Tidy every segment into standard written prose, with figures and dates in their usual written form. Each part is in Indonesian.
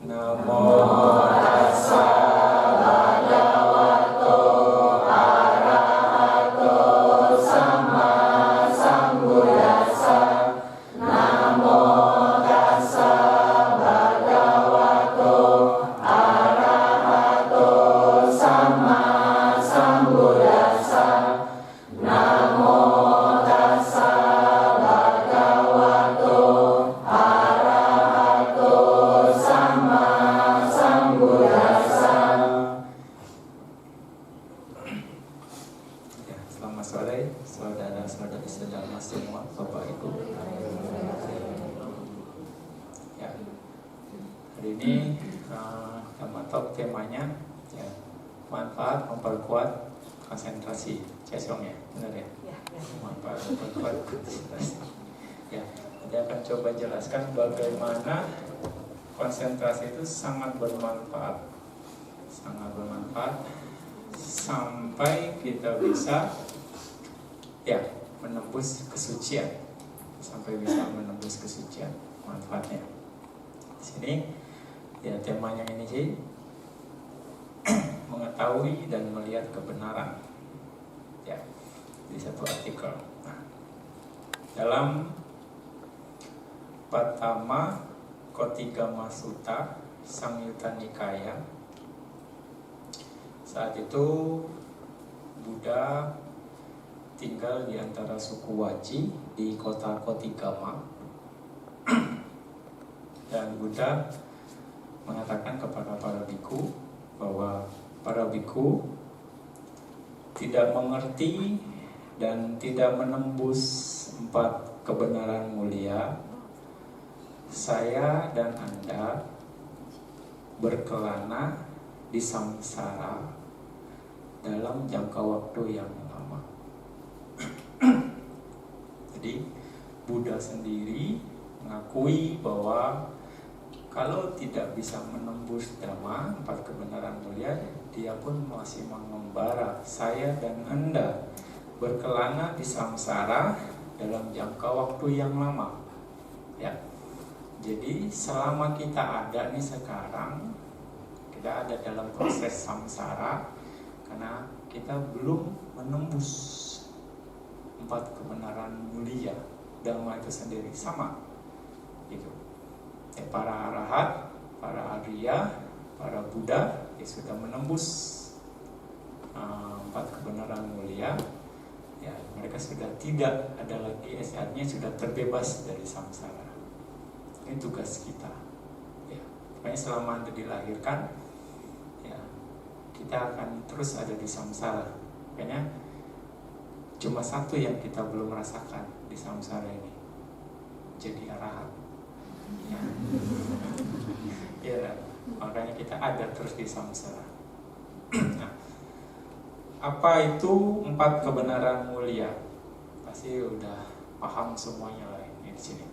Namo tassa bhagavato arahato sama sambuddhassa. Namo tassa bhagavato arahato sama sambuddhassa. Namo tassa bhagavato arahato sama sambuddhassa. Ya, selamat sore saudara-saudari sedama semua, Bapak Ibu. Ya, hari ini temanya ya, manfaat memperkuat konsentrasi. Cesong ya, benar ya? Manfaat memperkuat konsentrasi. Ya, saya akan coba jelaskan bagaimana konsentrasi itu sangat bermanfaat sampai kita bisa ya menembus kesucian, manfaatnya. Di sini ya temanya ini sih mengetahui dan melihat kebenaran ya di satu artikel. Nah, dalam Patama Kotigama Sutta Samyutta Nikaya, saat itu Buddha tinggal di antara suku Waci di kota Kotigama. Dan Buddha mengatakan kepada para biku bahwa para biku tidak mengerti dan tidak menembus 4 kebenaran mulia. Saya dan Anda berkelana di samsara dalam jangka waktu yang lama. Jadi Buddha sendiri mengakui bahwa kalau tidak bisa menembus Dhamma, 4 kebenaran mulia, dia pun masih mengembara. Saya dan Anda berkelana di samsara dalam jangka waktu yang lama. Ya. Jadi selama kita ada nih sekarang, kita ada dalam proses samsara karena kita belum menembus 4 kebenaran mulia. Dhamma itu sendiri sama gitu. Ya, para arahat, para arya, para Buddha ya sudah menembus 4 kebenaran mulia. Ya, mereka sudah tidak ada lagi, artinya sudah terbebas dari samsara. Ini tugas kita. Ya, pokoknya selama Anda dilahirkan, ya, kita akan terus ada di samsara. Makanya cuma satu yang kita belum merasakan di samsara ini, jadi arahat. Ya. Ya, makanya kita ada terus di samsara. Nah, apa itu 4 kebenaran mulia? Pasti udah paham semuanya lah ini di sini.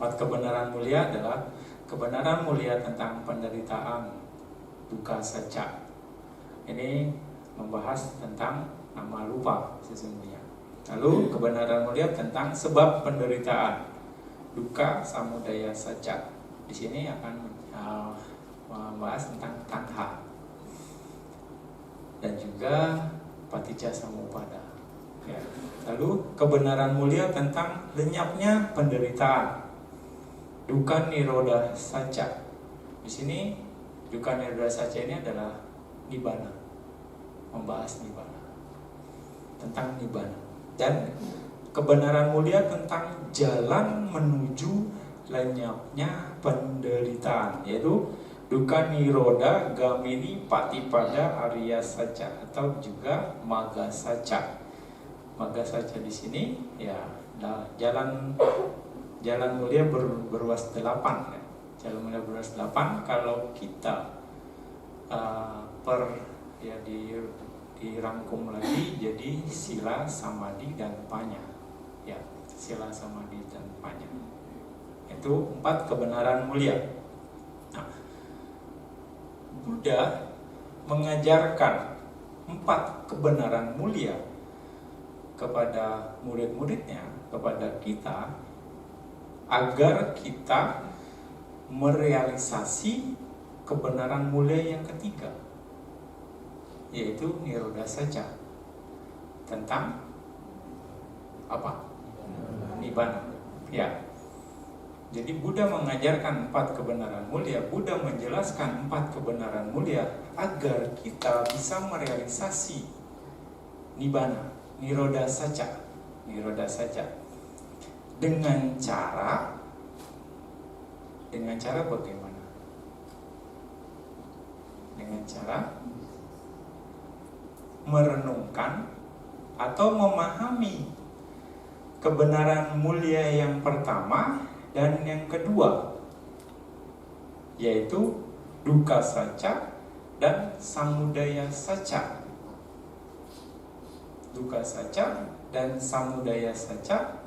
4 kebenaran mulia adalah kebenaran mulia tentang penderitaan, dukkha sacca. Ini membahas tentang nama rupa sesungguhnya. Lalu kebenaran mulia tentang sebab penderitaan, dukkha samudaya sacca. Di sini akan membahas tentang tanha dan juga paticca samuppada. Ya. Lalu kebenaran mulia tentang lenyapnya penderitaan, dukkha nirodha sacca. Di sini dukkha nirodha sacca ini adalah nibbana, membahas nibbana, tentang nibbana. Dan kebenaran mulia tentang jalan menuju lenyapnya penderitaan, yaitu dukkha nirodha gamini patipada arya sacca atau juga magga sacca. Magga sacca di sini ya jalan mulia berluas 8 ya. Jalan mulia berluas 8 kalau kita dirangkum lagi jadi sila, samadhi dan panya. Ya, sila, samadhi dan panya. Itu 4 kebenaran mulia. Nah, Buddha mengajarkan 4 kebenaran mulia kepada murid-muridnya, kepada kita, agar kita merealisasi kebenaran mulia yang ketiga, yaitu Nirodha Saca. Tentang apa? Nibbana. Ya. Jadi Buddha mengajarkan 4 kebenaran mulia. Buddha menjelaskan 4 kebenaran mulia agar kita bisa merealisasi Nibbana, Nirodha Saca. Nirodha Saca. Dengan cara bagaimana? Dengan cara merenungkan atau memahami kebenaran mulia yang pertama dan yang kedua, yaitu Dukkha Saca dan Samudaya Saca. Dukkha Saca dan Samudaya Saca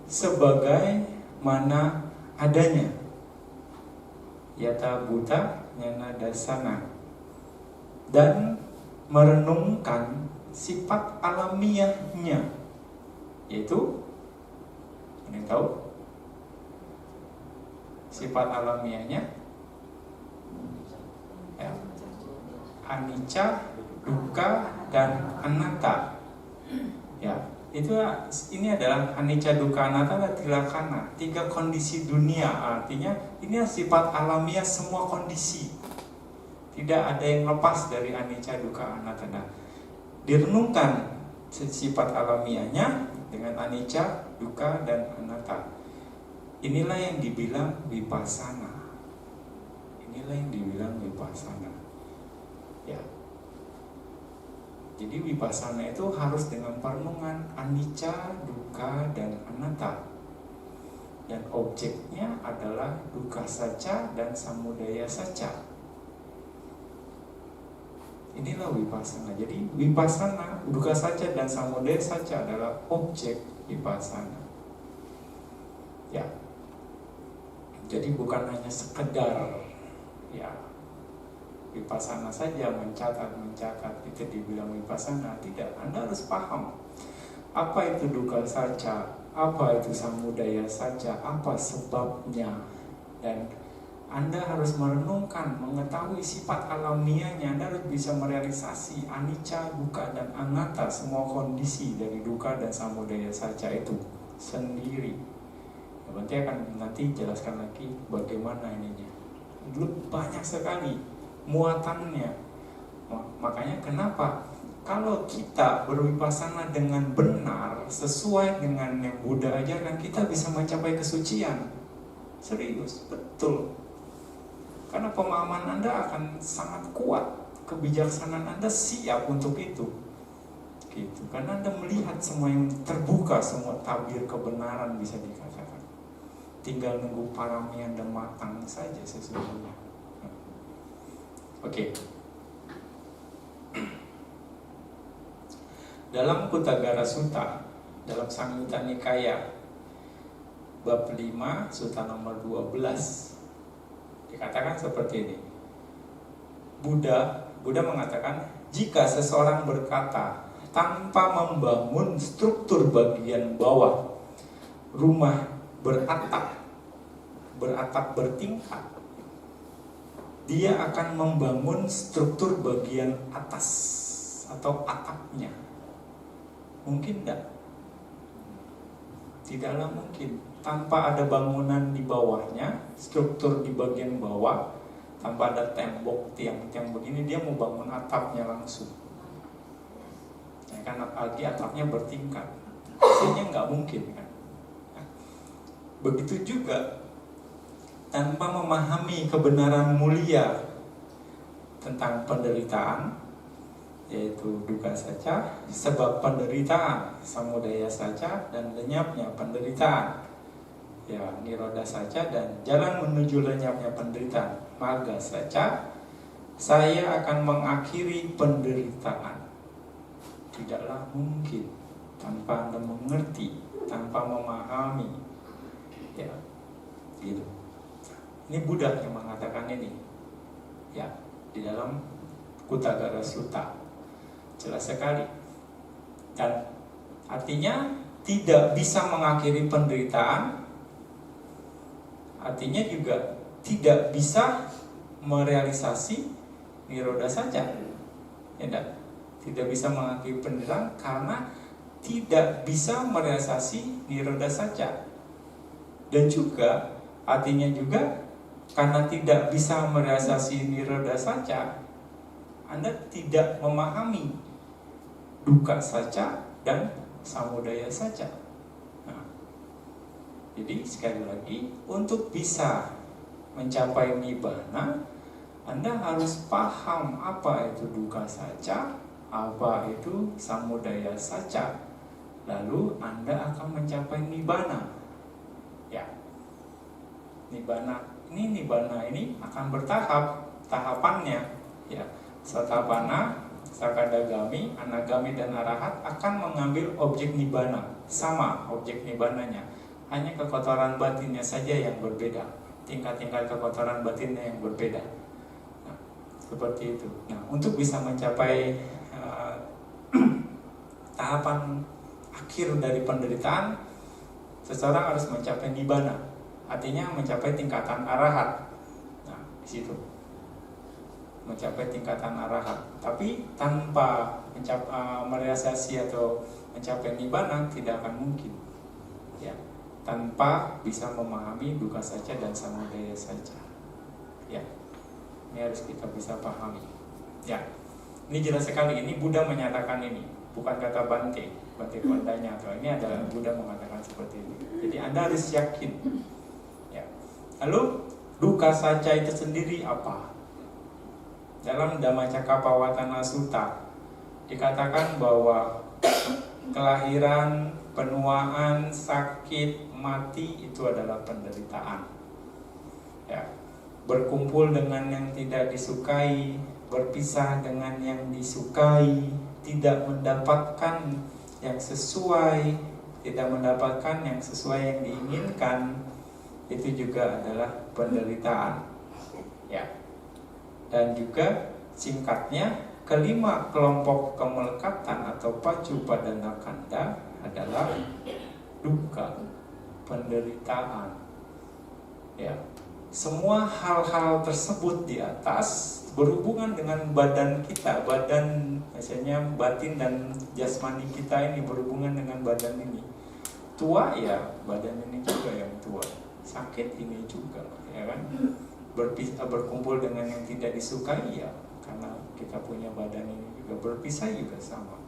sebagai mana adanya, yata bhuta nyana dasana, dan merenungkan sifat alamiahnya, yaitu, ada yang tahu sifat alamiahnya? Ya. Anicca, dukkha, dan anatta. Ya, ini adalah anicca, dukkha, anatta dan tilakkhana, 3 kondisi dunia. Artinya ini sifat alamiah semua kondisi. Tidak ada yang lepas dari anicca, dukkha, anatta. Nah, direnungkan sifat alamiahnya dengan anicca, dukkha, dan anatta. Inilah yang dibilang vipassana. Inilah yang dibilang vipassana. Ya. Jadi vipassana itu harus dengan perenungan anicca, dukkha, dan anatta. Dan objeknya adalah dukkha saca dan samudaya saca. Inilah vipassana. Jadi vipassana, dukkha saca dan samudaya saca adalah objek vipassana. Ya. Jadi bukan hanya sekedar ya vipassana saja, mencatat itu dibilang vipassana. Tidak, Anda harus paham apa itu dukkha saca, apa itu samudaya saca, apa sebabnya, dan Anda harus merenungkan, mengetahui sifat alamiahnya. Anda harus bisa merealisasi anicca, dukkha, dan anatta, semua kondisi dari dukkha dan samudaya saca itu sendiri. Nanti akan jelaskan lagi bagaimana ininya. Dulu banyak sekali muatannya. Makanya kenapa kalau kita bervipassana dengan benar, sesuai dengan yang Buddha ajarkan, kita bisa mencapai kesucian. Serius, betul. Karena pemahaman Anda akan sangat kuat, kebijaksanaan Anda siap untuk itu. Gitu. Karena Anda melihat semua yang terbuka, semua tabir kebenaran bisa dikatakan. Tinggal nunggu parami Anda matang saja sesungguhnya. Oke. Dalam Kuttagara Sutta, dalam Samyutta Nikaya bab 5 sutta nomor 12 dikatakan seperti ini. Buddha mengatakan, jika seseorang berkata tanpa membangun struktur bagian bawah rumah beratap bertingkat, dia akan membangun struktur bagian atas atau atapnya. Mungkin tidak? Tidaklah mungkin. Tanpa ada bangunan di bawahnya, struktur di bagian bawah, tanpa ada tembok, tiang-tiang begini, dia mau bangun atapnya langsung. Ya kan, apalagi atapnya bertingkat, hasilnya nggak mungkin kan. Begitu juga tanpa memahami kebenaran mulia tentang penderitaan, yaitu dukkha saca, sebab penderitaan, samudaya saca, dan lenyapnya penderitaan, ya nirodha saca, dan jalan menuju lenyapnya penderitaan, magga saca, saya akan mengakhiri penderitaan. Tidaklah mungkin tanpa Anda mengerti, tanpa memahami. Ya, gitu. Ini Buddha yang mengatakan ini. Ya, di dalam Kuttagara Sutta. Jelas sekali. Dan artinya tidak bisa mengakhiri penderitaan. Artinya juga tidak bisa merealisasi niroda saja, ya enggak? Tidak bisa mengakhiri penderitaan karena tidak bisa merealisasi niroda saja. Dan juga artinya juga karena tidak bisa merealisasi niroda saja, Anda tidak memahami duka saja dan samudaya saja. Nah, jadi sekali lagi, untuk bisa mencapai nibbana, Anda harus paham apa itu duka saja, apa itu samudaya saja. Lalu Anda akan mencapai nibbana. Ya, nibbana ini akan bertahap, tahapannya. Ya, Sotabana, Sakadagami, Anagami dan Arahat akan mengambil objek nibbana, sama objek nibbananya, hanya kekotoran batinnya saja yang berbeda, tingkat-tingkat kekotoran batinnya yang berbeda. Nah, seperti itu. Nah, untuk bisa mencapai tahapan akhir dari penderitaan, seseorang harus mencapai nibbana, artinya mencapai tingkatan arahat. Nah, di situ mencapai tingkatan arahat. Tapi tanpa merealisasi atau mencapai nibbana tidak akan mungkin. Ya, tanpa bisa memahami duka saja dan samudaya saja. Ya, ini harus kita bisa pahami. Ya, ini jelas sekali. Ini Buddha menyatakan ini, bukan kata Bante Pandanya, atau ini adalah Buddha mengatakan seperti ini. Jadi Anda harus yakin. Ya. Lalu duka saja itu sendiri apa? Dalam Dhammacakkappavattana Sutta dikatakan bahwa kelahiran, penuaan, sakit, mati itu adalah penderitaan. Ya. Berkumpul dengan yang tidak disukai, berpisah dengan yang disukai, tidak mendapatkan yang sesuai, tidak mendapatkan yang sesuai yang diinginkan, itu juga adalah penderitaan. Ya. Dan juga singkatnya, kelima kelompok kemelekatan atau pacupadana kanda adalah duka, penderitaan. Ya. Semua hal-hal tersebut di atas berhubungan dengan badan kita, badan misalnya batin dan jasmani kita ini berhubungan dengan badan ini. Tua ya, badan ini juga yang tua. Sakit ini juga, ya kan? Berkumpul dengan yang tidak disukai ya, karena kita punya badan ini juga. Berpisah juga sama.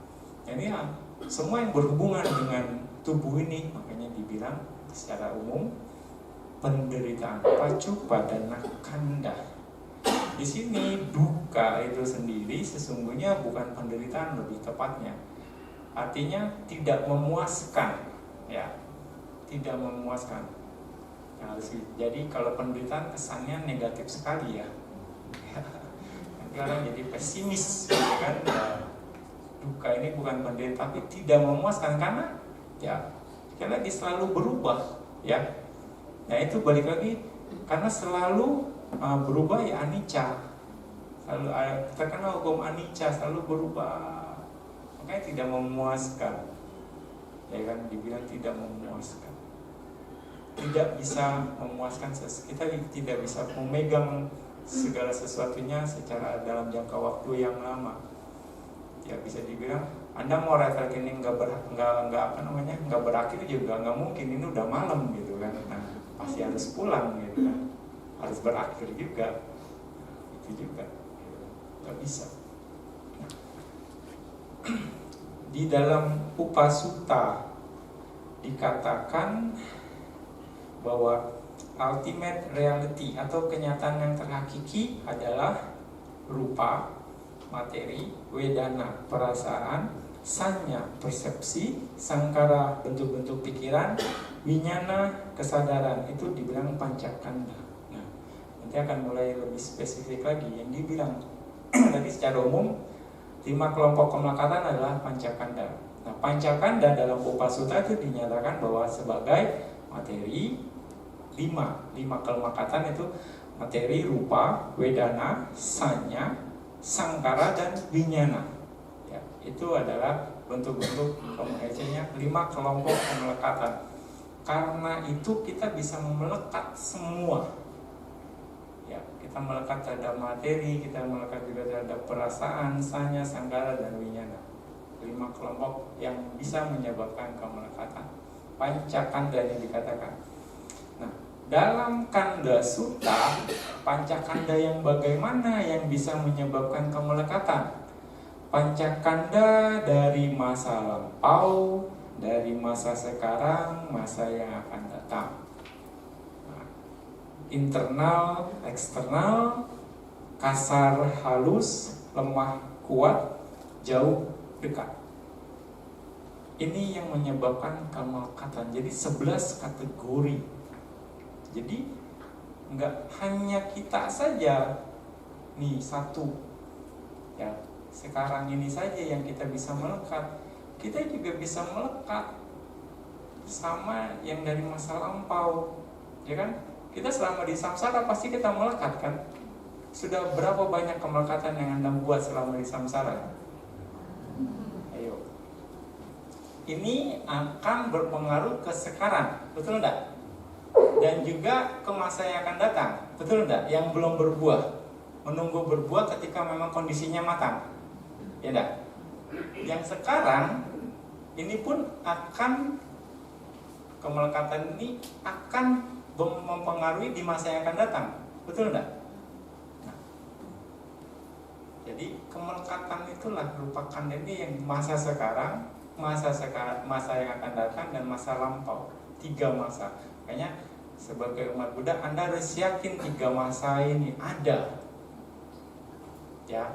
Jadi ya, semua yang berhubungan dengan tubuh ini, makanya dibilang secara umum penderitaan pacupadana kanda. Di sini duka itu sendiri sesungguhnya bukan penderitaan, lebih tepatnya artinya tidak memuaskan, ya, tidak memuaskan. Nah, jadi kalau penderitaan kesannya negatif sekali ya. Nanti orang jadi pesimis, kan? Ya, duka ini bukan penderitaan tapi tidak memuaskan karena ya sekali lagi selalu berubah, ya. Nah itu balik lagi karena selalu berubah ya anicca, selalu terkena hukum anicca, selalu berubah, makanya tidak memuaskan, ya kan, dibilang tidak memuaskan, tidak bisa memuaskan. Kita tidak bisa memegang segala sesuatunya secara dalam jangka waktu yang lama. Ya bisa dibilang Anda mau retret ini nggak berakhir juga nggak mungkin, ini udah malam gitu kan, nah pasti harus pulang gitu kan, harus berakhir juga, itu juga nggak bisa. Nah, di dalam Upasutta dikatakan bahwa ultimate reality atau kenyataan yang terhakiki adalah rupa, materi, wedana, perasaan, sanya, persepsi, sangkara, bentuk-bentuk pikiran, winyana, kesadaran. Itu dibilang pancakanda. Nah, nanti akan mulai lebih spesifik lagi. Yang dibilang tadi secara umum 5 kelompok kemelekatan adalah pancakanda. Nah, pancakanda dalam Upasutta itu dinyatakan bahwa sebagai materi 5 kemelekatan itu materi, rupa, wedana, sanya, sangkara, dan winyana. Ya, itu adalah bentuk-bentuk komunikasinya 5 kelompok kemelekatan. Karena itu kita bisa melekat semua kita melekat terhadap materi, kita melekat juga terhadap perasaan, sanya, sanggara, dan winyana. 5 kelompok yang bisa menyebabkan kemelekatan. Pancakanda yang dikatakan. Nah, dalam Kanda Sutta, pancakanda yang bagaimana yang bisa menyebabkan kemelekatan? Pancakanda dari masa lampau, dari masa sekarang, masa yang akan datang. Internal, eksternal, kasar, halus, lemah, kuat, jauh, dekat. Ini yang menyebabkan kemelekatan. Jadi 11 kategori. Jadi nggak hanya kita saja nih satu, ya sekarang ini saja yang kita bisa melekat. Kita juga bisa melekat sama yang dari masa lampau, ya kan? Kita selama di samsara pasti kita melekat kan? Sudah berapa banyak kemelekatan yang Anda buat selama di samsara? Ayo. Ini akan berpengaruh ke sekarang, betul enggak? Dan juga ke masa yang akan datang, betul enggak? Yang belum berbuah, menunggu berbuah ketika memang kondisinya matang, ya enggak? Yang sekarang ini pun akan, kemelekatan ini akan mempengaruhi di masa yang akan datang, betul enggak? Nah, jadi kemelekatan itulah merupakan ini yang masa sekarang, masa yang akan datang, dan masa lampau. 3 masa. Makanya sebagai umat Buddha Anda harus yakin 3 masa ini ada, ya.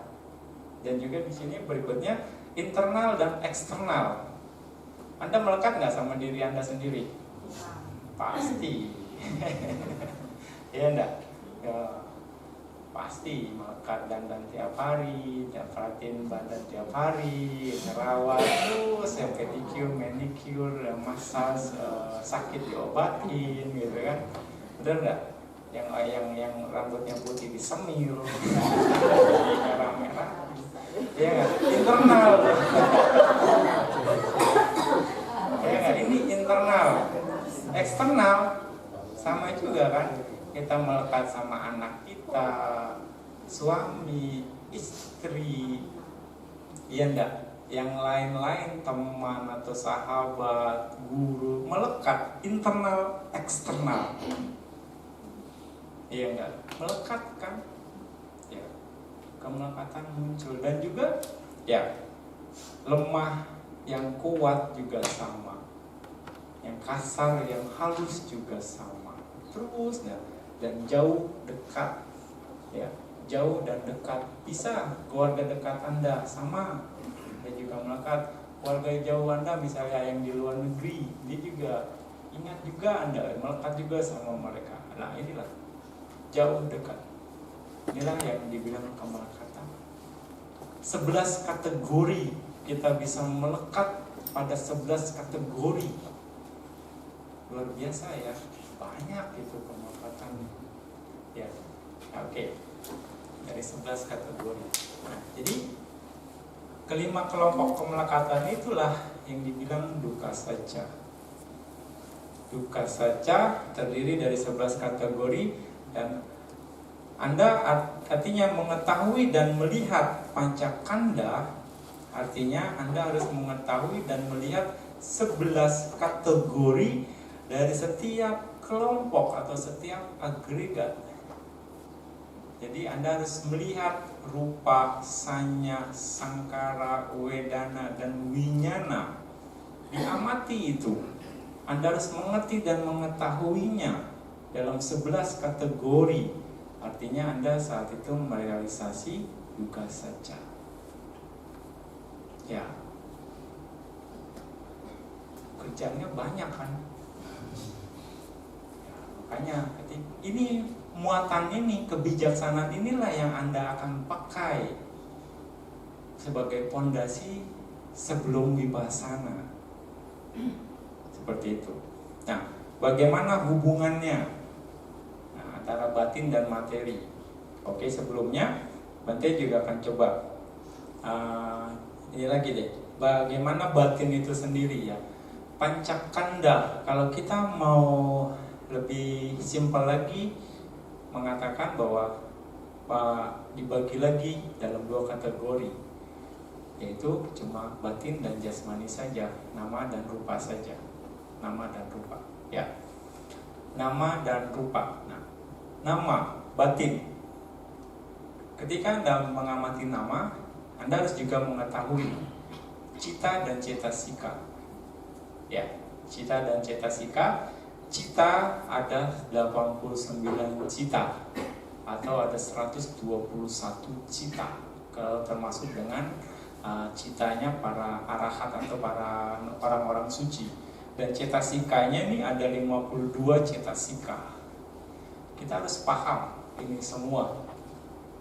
Dan juga di sini berikutnya internal dan eksternal. Anda melekat nggak sama diri Anda sendiri? Pasti. Ya enggak? Ya, pasti melekat dandan tiap hari, perhatiin badan tiap hari, ngerawat terus, yang pedicure, manicure, massage, sakit diobatin, gitu kan? Bener nggak? Yang rambutnya putih disemir, merah-merah, ya nggak? Internal, ya nggak? Ini internal. Eksternal sama juga kan, kita melekat sama anak kita, suami, istri, ya enggak, yang lain-lain, teman atau sahabat, guru, melekat internal, eksternal, ya enggak, melekat kan, ya, kemelekatan muncul. Dan juga ya lemah yang kuat juga sama, yang kasar, yang halus juga sama. Terus dan jauh dekat, ya, jauh dan dekat. Bisa keluarga dekat Anda sama, dia juga melekat. Keluarga jauh Anda misalnya yang di luar negeri, dia juga ingat juga Anda, melekat juga sama mereka. Nah, inilah jauh dekat. Inilah yang dibilang kemelekatan. 11 kategori kita bisa melekat pada 11 kategori. Luar biasa ya, banyak itu kemelekatan. Ya, oke. Dari 11 kategori. Nah, jadi kelima kelompok kemelekatan itulah yang dibilang dukkha sacca. Dukkha sacca terdiri dari 11 kategori, dan Anda artinya mengetahui dan melihat pancakanda, artinya Anda harus mengetahui dan melihat 11 kategori dari setiap kelompok atau setiap agregat. Jadi Anda harus melihat rupa, sanya, sangkara, wedana, dan winyana. Diamati itu. Anda harus mengerti dan mengetahuinya dalam 11 kategori. Artinya Anda saat itu merealisasi dukkha sacca. Ya. Kerjanya banyak kan? Makanya ini muatan ini, kebijaksanaan inilah yang Anda akan pakai sebagai pondasi sebelum vipassana. Seperti itu. Nah, bagaimana hubungannya antara batin dan materi? Oke, sebelumnya Bante juga akan coba ini lagi deh. Bagaimana batin itu sendiri ya? Pancakanda, kalau kita mau lebih simpel lagi mengatakan bahwa dibagi lagi dalam dua kategori, yaitu cuma batin dan jasmani saja, nama dan rupa saja. Nama dan rupa, ya. Nama dan rupa. Nah, nama batin. Ketika Anda mengamati nama, Anda harus juga mengetahui cita dan cetasika. Ya, cita dan cetasika. Cita ada 89 cita atau ada 121 cita kalau termasuk dengan citanya para arahat atau para orang-orang suci. Dan cetasikanya ini ada 52 cetasika. Kita harus paham ini semua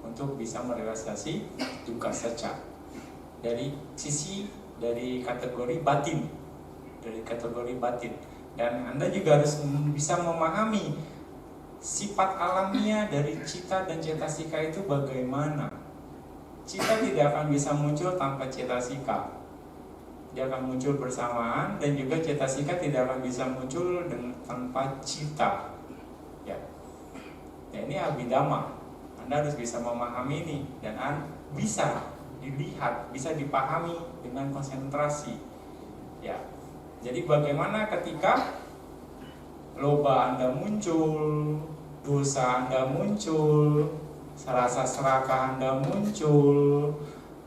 untuk bisa merealisasi dukkha sacca dari sisi dari kategori batin, dan Anda juga harus bisa memahami sifat alamiah dari cita dan cetasika itu bagaimana. Cita tidak akan bisa muncul tanpa cetasika, dia akan muncul bersamaan, dan juga cetasika tidak akan bisa muncul tanpa cita. Ya, ini abhidhamma. Anda harus bisa memahami ini dan bisa dilihat, bisa dipahami dengan konsentrasi. Ya, jadi bagaimana ketika loba Anda muncul, dosa Anda muncul, rasa serakah Anda muncul,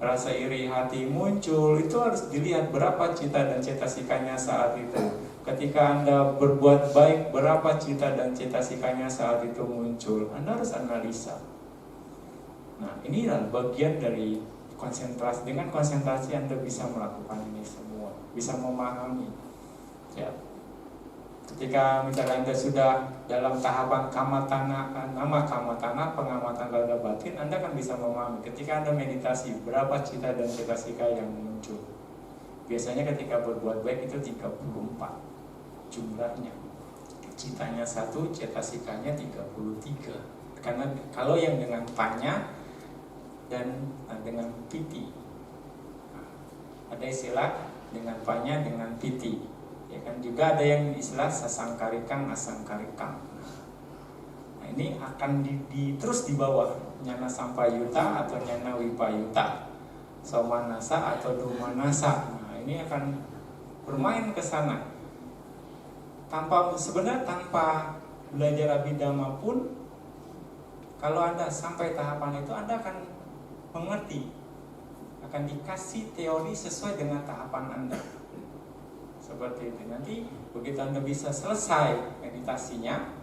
rasa iri hati muncul, itu harus dilihat berapa cita dan cetasikanya saat itu. Ketika Anda berbuat baik, berapa cita dan cetasikanya saat itu muncul. Anda harus analisa. Nah, inilah bagian dari konsentrasi. Dengan konsentrasi Anda bisa melakukan ini semua, bisa memahami. Ya. Ketika misalnya Anda sudah dalam tahapan kamatana, nama kamatana, pengamatan rada batin, Anda akan bisa memahami. Ketika Anda meditasi, berapa cita dan cetasika yang muncul. Biasanya ketika berbuat baik itu 34 jumlahnya. Citanya 1, cetasikanya 33. Karena kalau yang dengan panya dan dengan piti, ada istilah dengan panya dengan piti, ya kan. Juga ada yang istilah sasangkarikang asangkarikang. Nah, ini akan terus di bawah nyana sampayuta atau nyana wipayuta, somanasa atau dumanasa. Nah, ini akan bermain ke sana. Sebenarnya tanpa belajar abhidhamma pun, kalau Anda sampai tahapan itu, Anda akan mengerti, akan dikasih teori sesuai dengan tahapan Anda. Seperti itu. Nanti begitu Anda bisa selesai meditasinya,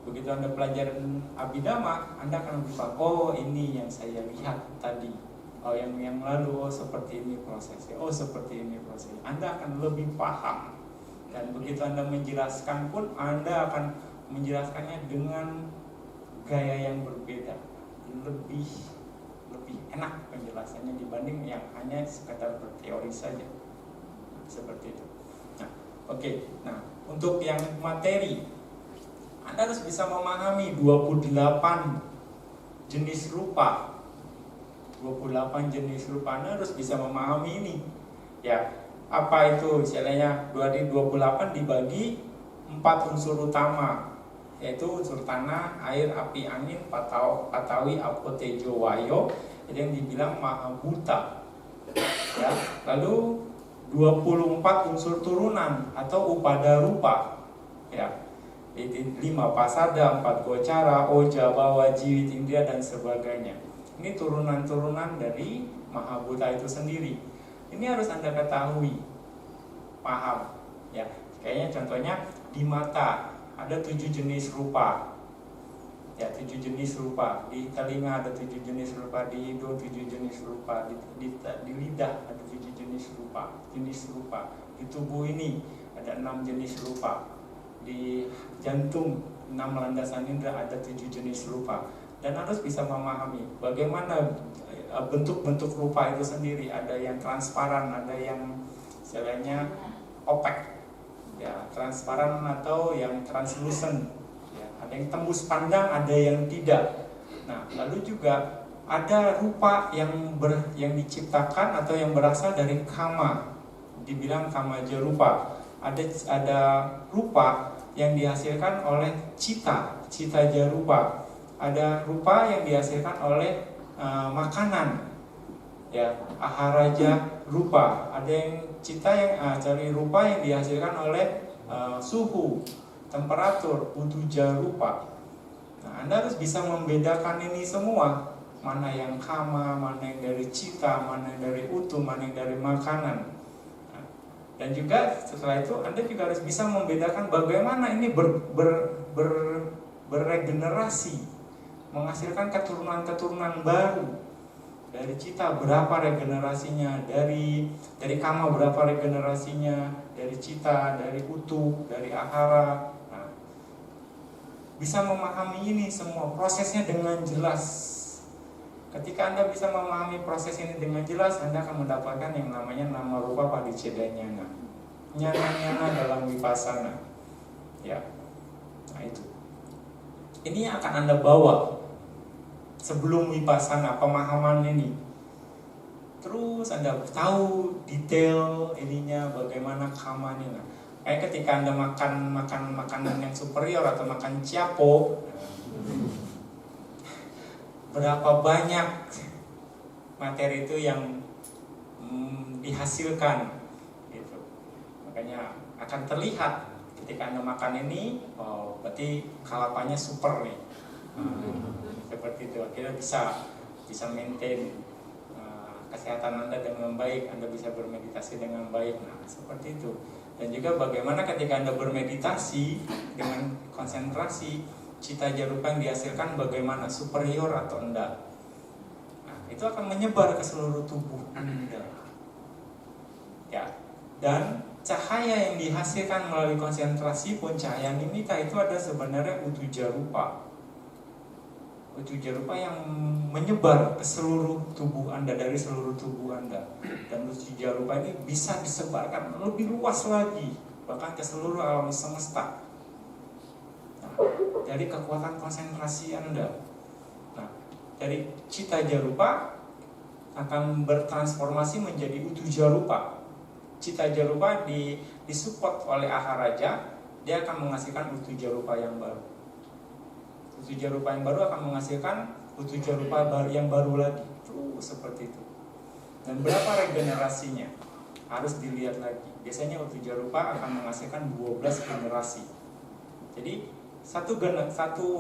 begitu Anda belajar abhidhamma, Anda akan lupa, oh ini yang saya lihat tadi, oh yang lalu, oh seperti ini prosesnya, oh seperti ini prosesnya. Anda akan lebih paham. Dan begitu Anda menjelaskan pun, Anda akan menjelaskannya dengan gaya yang berbeda, lebih enak penjelasannya dibanding yang hanya sekedar berteori saja. Seperti itu. Nah, oke. Nah, untuk yang materi, Anda harus bisa memahami 28 jenis rupa. 28 jenis rupa, Anda harus bisa memahami ini. Ya, apa itu istilahnya? 28 dibagi 4 unsur utama, yaitu unsur tanah, air, api, angin, patawi, apo, tejo, wayo, yang dibilang mahabhuta. Ya, lalu 24 unsur turunan atau upada rupa. Ya, 5 pasada, 4 gocara, oja, bawa, jiwit, indriya, dan sebagainya. Ini turunan-turunan dari mahabhuta itu sendiri. Ini harus Anda ketahui, paham. Ya, kayaknya contohnya di mata ada 7 jenis rupa. Ya, 7 jenis rupa. Di telinga ada 7 jenis rupa, di hidung 7 jenis rupa, di lidah ada 7 jenis rupa. Di tubuh ini ada 6 jenis rupa. Di jantung 6 landasan indera ada 7 jenis rupa. Dan harus bisa memahami bagaimana bentuk-bentuk rupa itu sendiri. Ada yang transparan, ada yang istilahnya opek, ya, transparan atau yang translucent, ya, ada yang tembus pandang, ada yang tidak. Nah, lalu juga ada rupa yang diciptakan atau yang berasal dari kama, dibilang kamaja rupa. Ada rupa yang dihasilkan oleh cita jarupa. ada rupa yang dihasilkan oleh makanan, ya, aharaja rupa. Ada yang cita yang cari rupa yang dihasilkan oleh suhu, temperatur, utuja rupa. Nah, Anda harus bisa membedakan ini semua, mana yang kama, mana yang dari cita, mana yang dari utu, mana yang dari makanan. Nah, dan juga setelah itu Anda juga harus bisa membedakan bagaimana ini beregenerasi, menghasilkan keturunan-keturunan baru. Dari cita berapa regenerasinya, dari kama berapa regenerasinya, dari cita, dari utu, dari ahara. Nah, bisa memahami ini semua prosesnya dengan jelas. Ketika Anda bisa memahami proses ini dengan jelas, Anda akan mendapatkan yang namanya nama rupa padicedanyana, nyana-nyana dalam vipassana. Ya, nah itu. Ini yang akan Anda bawa sebelum vipassana, pemahaman ini. Terus Anda tahu detail ininya, bagaimana kama ini. Nah, kayak ketika Anda makan makanan yang superior atau makan ciapo, berapa banyak materi itu yang dihasilkan gitu. Makanya akan terlihat ketika Anda makan ini, oh berarti kalapanya super nih. Seperti itu, akhirnya bisa maintain kesehatan Anda dengan baik, Anda bisa bermeditasi dengan baik. Nah, seperti itu. Dan juga bagaimana ketika Anda bermeditasi dengan konsentrasi, cita jarupa yang dihasilkan bagaimana, superior atau enggak. Nah, itu akan menyebar ke seluruh tubuh Anda. Ya, dan cahaya yang dihasilkan melalui konsentrasi pun, cahaya nimitta itu ada sebenarnya utuja rupa. Utuja rupa yang menyebar ke seluruh tubuh Anda, dari seluruh tubuh Anda. Dan utuja rupa ini bisa disebarkan lebih luas lagi, bahkan ke seluruh alam semesta. Nah, dari kekuatan konsentrasi Anda. Nah, dari cita jarupa akan bertransformasi menjadi utuja rupa. Cita jarupa disupport oleh aharaja, dia akan menghasilkan utuja rupa yang baru. Utuja rupa yang baru akan menghasilkan utuja rupa yang baru lagi. Seperti itu. Dan berapa regenerasinya? Harus dilihat lagi. Biasanya utuja rupa akan menghasilkan 12 generasi. Jadi satu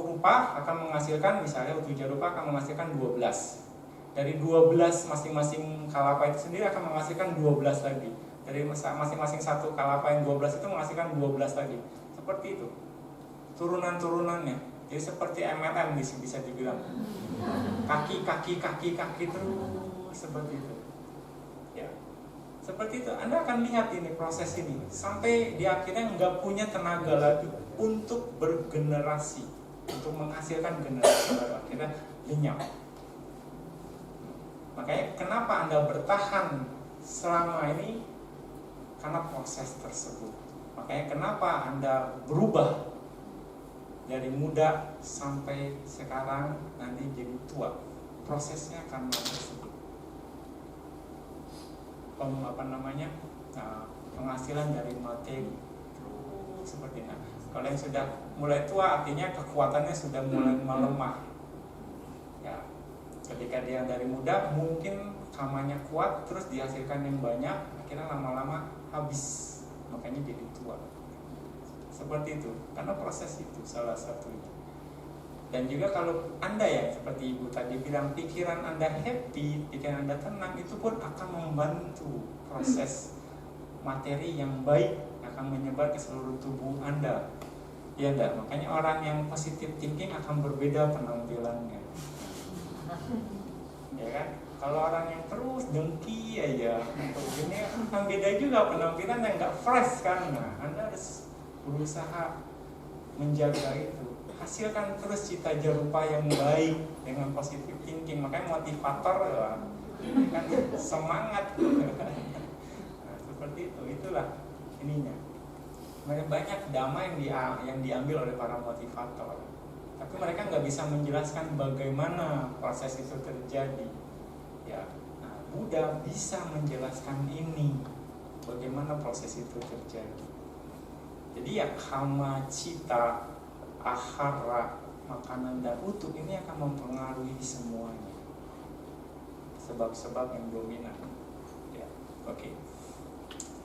rupa akan menghasilkan, misalnya utuja rupa akan menghasilkan 12. Dari 12 masing-masing kalapa itu sendiri akan menghasilkan 12 lagi. Dari masing-masing satu kalapa yang 12 itu menghasilkan 12 lagi. Seperti itu. Turunan-turunannya. Jadi seperti MLM bisa dibilang. Kaki terus seperti itu. Ya. Seperti itu. Anda akan lihat ini proses ini sampai di akhirnya nggak punya tenaga lagi untuk bergenerasi, untuk menghasilkan generasi baru. Akhirnya lenyap. Makanya kenapa Anda bertahan selama ini? Karena proses tersebut. Makanya kenapa Anda berubah dari muda sampai sekarang nanti jadi tua, prosesnya akan tersebut. Penghasilan dari materi terus seperti ini. Kalau yang sudah mulai tua artinya kekuatannya sudah mulai melemah. Ya, ketika dia dari muda mungkin kamanya kuat, terus dihasilkan yang banyak, akhirnya lama-lama habis, makanya jadi tua. Seperti itu, karena proses itu salah satunya. Dan juga kalau Anda ya, seperti Ibu tadi bilang, pikiran Anda happy, pikiran Anda tenang, itu pun akan membantu proses materi yang baik akan menyebar ke seluruh tubuh Anda. Ya enggak? Makanya orang yang positive thinking akan berbeda penampilannya. Ya kan? Kalau orang yang terus dengki aja, ini akan beda juga penampilan yang enggak fresh kan. Nah, Anda harus berusaha menjaga itu. Hasilkan terus cita jarupa yang baik dengan positive thinking. Makanya motivator ya, kan semangat. Nah, seperti itu, itulah ininya. Banyak dhamma yang diambil oleh para motivator, tapi mereka nggak bisa menjelaskan bagaimana proses itu terjadi. Ya, nah, Buddha bisa menjelaskan ini, bagaimana proses itu terjadi. Jadi ya kama, cita, ahara, makanan dan utuh ini akan mempengaruhi semuanya. Sebab-sebab yang dominan. Ya, oke.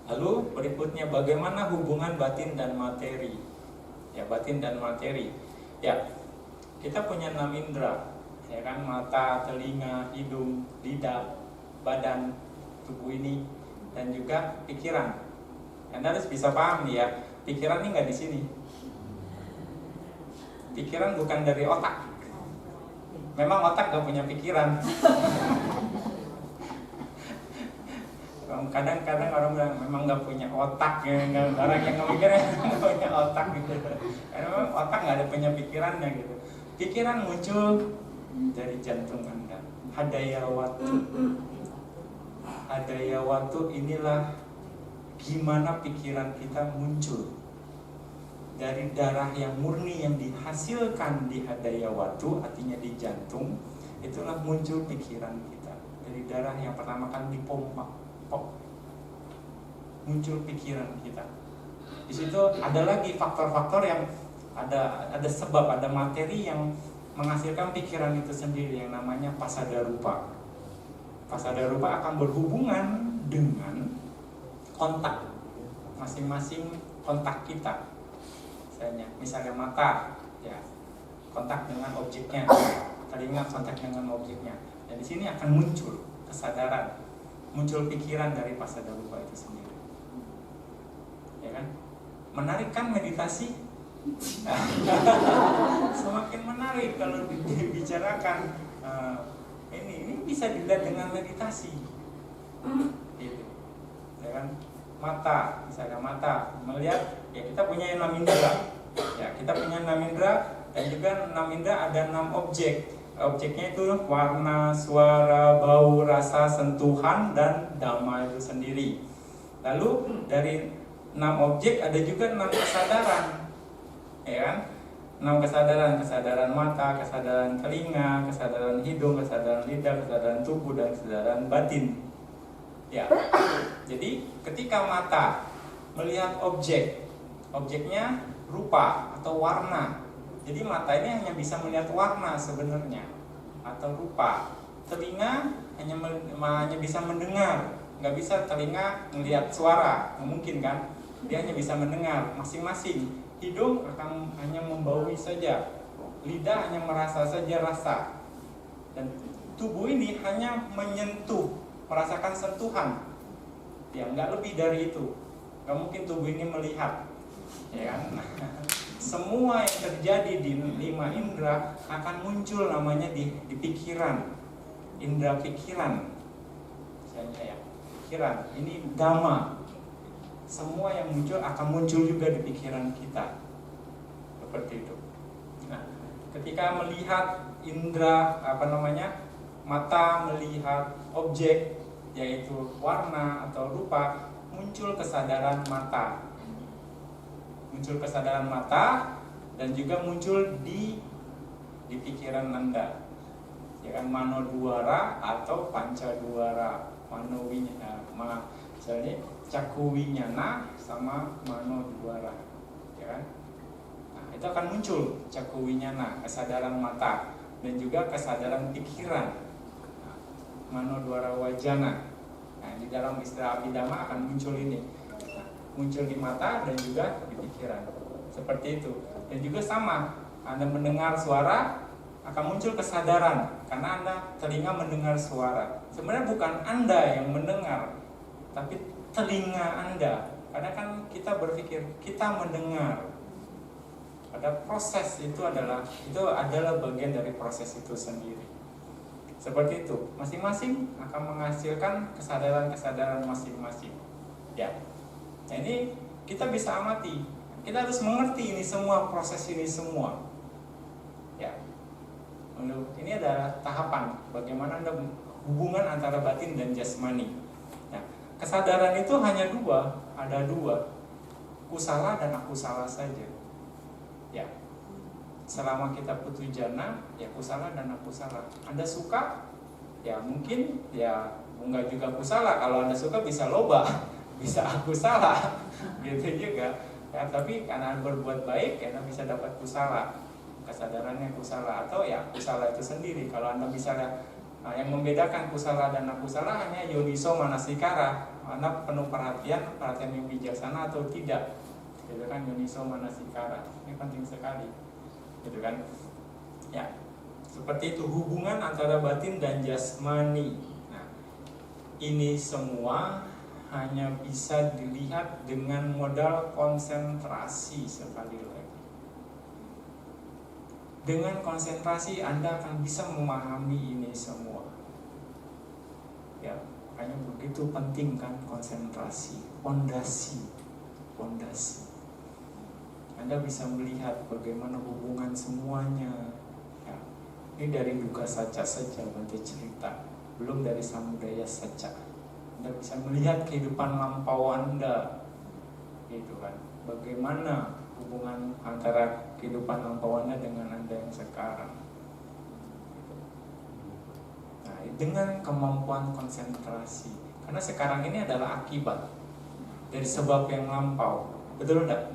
Lalu berikutnya bagaimana hubungan batin dan materi? Ya, batin dan materi. Ya, kita punya 6 indera, ya kan, mata, telinga, hidung, lidah, badan, tubuh ini, dan juga pikiran. Anda harus bisa paham nih ya, pikiran ini nggak di sini. Pikiran bukan dari otak. Memang otak nggak punya pikiran. Kadang-kadang orang bilang memang nggak punya otak ya, orang yang mikirnya nggak punya otak gitu. Karena memang otak nggak ada punya pikirannya gitu. Pikiran muncul dari jantung Anda. Hadayawatu. Hadayawatu inilah gimana pikiran kita muncul dari darah yang murni yang dihasilkan di hadayawatu, artinya di jantung. Itulah muncul pikiran kita dari darah yang pertama kali dipompa. Muncul pikiran kita. Di situ ada lagi faktor-faktor yang ada sebab, ada materi yang menghasilkan pikiran itu sendiri yang namanya pasada rupa. Pasada rupa akan berhubungan dengan kontak masing-masing kontak kita. Misalnya mata, ya kontak dengan objeknya, telinga kontak dengan objeknya. Dan di sini akan muncul kesadaran, muncul pikiran dari pasada rupa itu sendiri. Ya kan? Menarik kan meditasi? Semakin menarik kalau dibicarakan. Ini bisa dilihat dengan meditasi. Gitu. Ya kan? Mata, misalnya mata melihat, ya kita punya 6 indera. Ya, kita punya 6 indera, dan juga 6 indera ada 6 objek. Objeknya itu warna, suara, bau, rasa, sentuhan, dan dhamma itu sendiri. Lalu dari 6 objek ada juga 6 kesadaran, ya kan? 6 kesadaran, kesadaran mata, kesadaran telinga, kesadaran hidung, kesadaran lidah, kesadaran tubuh, dan kesadaran batin. Ya, jadi ketika mata melihat objek, objeknya rupa atau warna. Jadi mata ini hanya bisa melihat warna sebenarnya atau rupa. Telinga hanya bisa mendengar, nggak bisa telinga melihat suara, mungkin kan? Dia hanya bisa mendengar masing-masing. Hidung akan hanya membaui saja, lidah hanya merasa saja rasa, dan tubuh ini hanya menyentuh, merasakan sentuhan. Ya, nggak lebih dari itu. Nggak mungkin tubuh ini melihat, ya kan? Semua yang terjadi di 5 indera akan muncul namanya di pikiran, indera pikiran. Misalnya ya, pikiran ini dhamma. Semua yang muncul akan muncul juga di pikiran kita. Seperti itu. Nah, ketika melihat indera mata melihat objek yaitu warna atau rupa, muncul kesadaran mata. Muncul kesadaran mata dan juga muncul di pikiran Anda. Ya kan, manodwara atau pancaduara. Misalnya cakuwinyana sama manodwara, ya kan? Nah, itu akan muncul cakuwinyana, kesadaran mata, dan juga kesadaran pikiran, manodwara wajana. Nah, di dalam istilah Abhidhamma akan muncul ini, muncul di mata dan juga di pikiran, seperti itu. Dan juga sama, Anda mendengar suara akan muncul kesadaran karena Anda telinga mendengar suara. Sebenarnya bukan Anda yang mendengar, tapi telinga Anda. Karena kan kita berpikir kita mendengar. Pada proses itu adalah bagian dari proses itu sendiri. Seperti itu, masing-masing akan menghasilkan kesadaran-kesadaran masing-masing. Ya. Nah, ini kita bisa amati. Kita harus mengerti ini semua, proses ini semua. Ya. Ini adalah tahapan bagaimana Anda hubungan antara batin dan jasmani. Nah, kesadaran itu hanya ada dua, kusala dan akusala saja. Ya, selama kita putu jana, ya kusala dan akusala. Anda suka, ya mungkin ya enggak juga kusala. Kalau Anda suka bisa loba, bisa akusala, gitu juga. Ya, tapi karena berbuat baik, Anda bisa dapat kusala. kesadarannya kusala, atau ya kusala itu sendiri. Kalau Anda misalnya yang membedakan kusala dan akusala hanya yoniso manasikara, Anda penuh perhatian yang bijaksana atau tidak, gitu kan, yoniso manasikara. Ini penting sekali, gitu kan. Ya, seperti itu hubungan antara batin dan jasmani. Nah, ini semua hanya bisa dilihat dengan modal konsentrasi. Sekali lagi, dengan konsentrasi Anda akan bisa memahami ini semua. Ya, makanya begitu penting kan konsentrasi, pondasi. Anda bisa melihat bagaimana hubungan semuanya. Ya, ini dari duka saja nanti cerita, belum dari samudaya saja. Anda bisa melihat kehidupan lampau Anda, gitu kan. Bagaimana hubungan antara kehidupan lampau Anda dengan Anda yang sekarang. Nah, dengan kemampuan konsentrasi, karena sekarang ini adalah akibat dari sebab yang lampau, betul enggak?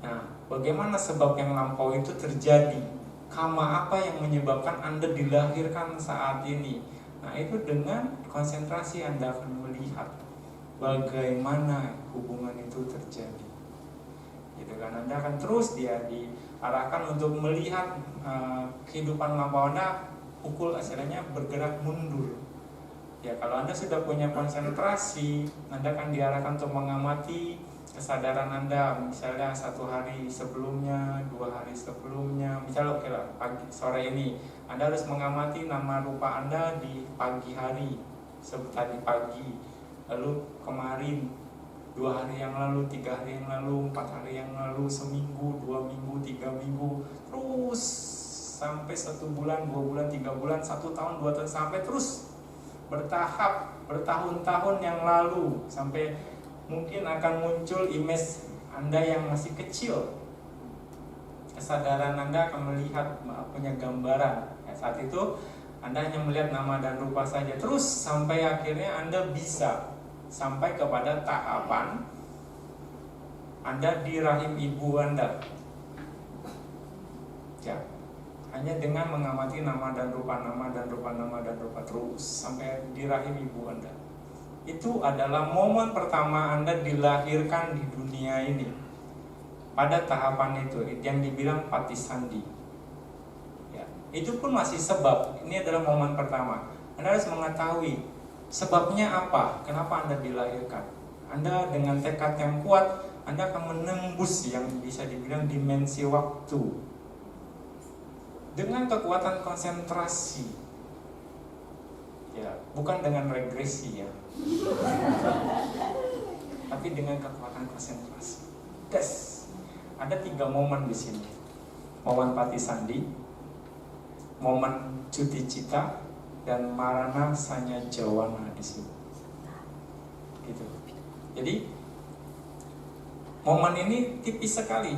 Nah, bagaimana sebab yang lampau itu terjadi? Karma apa yang menyebabkan Anda dilahirkan saat ini? Nah, itu dengan konsentrasi Anda akan melihat bagaimana hubungan itu terjadi. Gitu kan, Anda akan terus diarahkan untuk melihat kehidupan lampau Anda istilahnya bergerak mundur. Ya, kalau Anda sudah punya konsentrasi, Anda akan diarahkan untuk mengamati kesadaran Anda, misalnya 1 hari sebelumnya, 2 hari sebelumnya, misalnya oke lah, sore ini Anda harus mengamati nama rupa Anda di pagi hari, tadi pagi, lalu kemarin, 2 hari yang lalu, 3 hari yang lalu, 4 hari yang lalu, seminggu, 2 minggu, 3 minggu, terus sampai 1 bulan, 2 bulan, 3 bulan, 1 tahun, 2 tahun, sampai terus bertahap, bertahun-tahun yang lalu, sampai mungkin akan muncul image Anda yang masih kecil. Kesadaran Anda akan melihat, punya gambaran. Ya, saat itu Anda hanya melihat nama dan rupa saja. Terus sampai akhirnya Anda bisa sampai kepada tahapan Anda di rahim ibu Anda. Ya, hanya dengan mengamati nama dan rupa terus sampai di rahim ibu Anda. Itu adalah momen pertama Anda dilahirkan di dunia ini. Pada tahapan itu yang dibilang patisandi. Ya, itu pun masih sebab. Ini adalah momen pertama. Anda harus mengetahui sebabnya apa, kenapa Anda dilahirkan. Anda dengan tekad yang kuat, Anda akan menembus yang bisa dibilang dimensi waktu dengan kekuatan konsentrasi. Ya, bukan dengan regresi ya, tapi dengan kekuatan konsentrasi. Ada 3 momen di sini. Momen patisandi, momen cuti cita, dan marana sanya jawana di sini. Gitu. Jadi momen ini tipis sekali.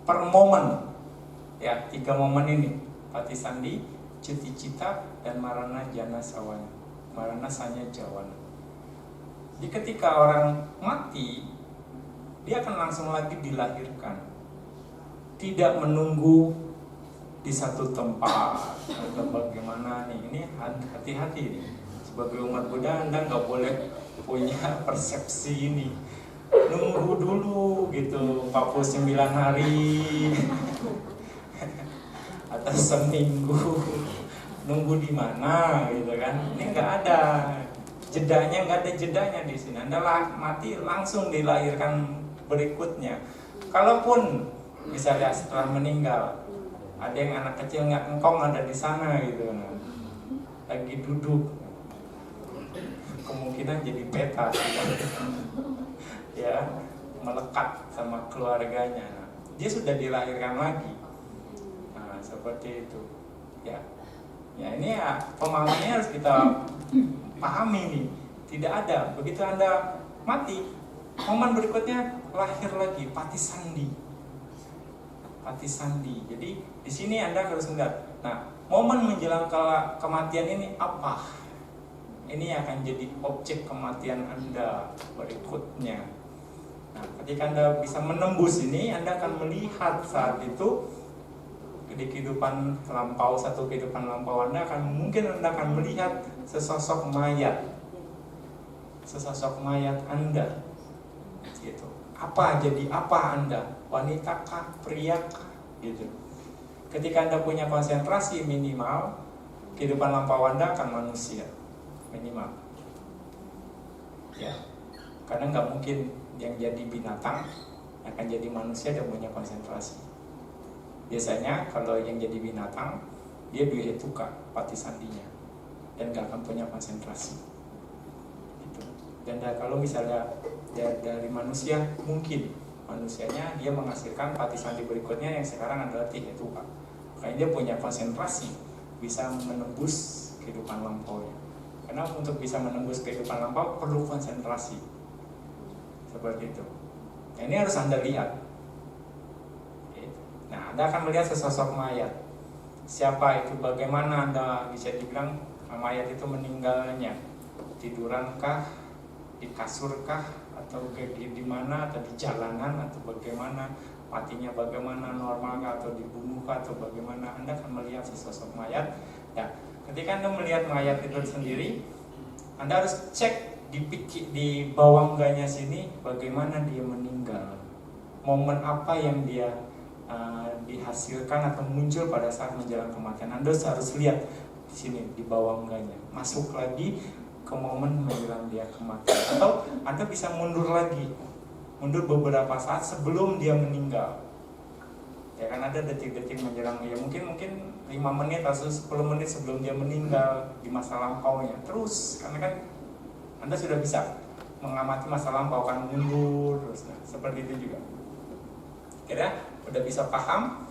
Per momen. Ya, 3 momen ini. Patisandi, cuti cita, dan marana jana sawana. Marana sanya jawana. Jadi ketika orang mati, dia akan langsung lagi dilahirkan, tidak menunggu di satu tempat atau bagaimana nih. Ini hati-hati nih, sebagai umat Buddha Anda nggak boleh punya persepsi ini, nunggu dulu gitu 49 hari atau seminggu, nunggu di mana gitu kan. Ini nggak ada jedanya di sini. Anda mati langsung dilahirkan berikutnya. Kalaupun misalnya setelah meninggal ada yang anak kecil nggak engkong ada di sana gitu, lagi duduk, kemungkinan jadi peta ya, melekat sama keluarganya. Dia sudah dilahirkan lagi. Nah, seperti itu ya. Ya, ini ya pemahamannya harus kita pahami nih. Tidak ada, begitu Anda mati, momen berikutnya lahir lagi, patisandi. Jadi di sini Anda harus melihat. Nah, momen menjelang kematian ini apa? Ini akan jadi objek kematian Anda berikutnya. Nah, ketika Anda bisa menembus ini, Anda akan melihat saat itu di kehidupan lampau, satu kehidupan lampau Anda mungkin Anda akan melihat sesosok mayat Anda gitu. Jadi apa Anda? Wanita kah? Pria kah? Gitu. Ketika Anda punya konsentrasi minimal, kehidupan lampau Anda akan manusia minimal. Ya, karena nggak mungkin yang jadi binatang akan jadi manusia dan punya konsentrasi. Biasanya kalau yang jadi binatang, dia duhetuka, pati sandinya, dan nggak akan punya konsentrasi. Gitu. Dan kalau misalnya dari manusia, mungkin manusianya dia menghasilkan pati sandi berikutnya yang sekarang adalah tihetuka. Makanya dia punya konsentrasi, bisa menembus kehidupan lampaunya. Karena untuk bisa menembus kehidupan lampau perlu konsentrasi. Seperti itu. Nah, ini harus Anda lihat. Nah, Anda akan melihat sesosok mayat. Siapa itu? Bagaimana Anda bisa dibilang mayat itu meninggalnya? Tidurankah? Di kasurkah? Atau di mana? Atau di jalanan? Atau bagaimana? Matinya bagaimana? Normalkah? Atau dibunuhkah? Atau bagaimana? Anda akan melihat sesosok mayat. Nah, ketika Anda melihat mayat itu sendiri, Anda harus cek di bawah enggaknya sini bagaimana dia meninggal. Momen apa yang dia dihasilkan atau muncul pada saat menjelang kematian. Anda harus lihat di sini di bawah enggaknya. Masuk lagi ke momen menjelang dia kematian. Atau Anda bisa mundur lagi. Mundur beberapa saat sebelum dia meninggal. Ya kan ada detik-detik menjelang, ya mungkin 5 menit atau 10 menit sebelum dia meninggal di masa lampaunya. Terus karena kan Anda sudah bisa mengamati masa lampau, kan mundur terus. Nah, seperti itu juga. Kira udah bisa paham,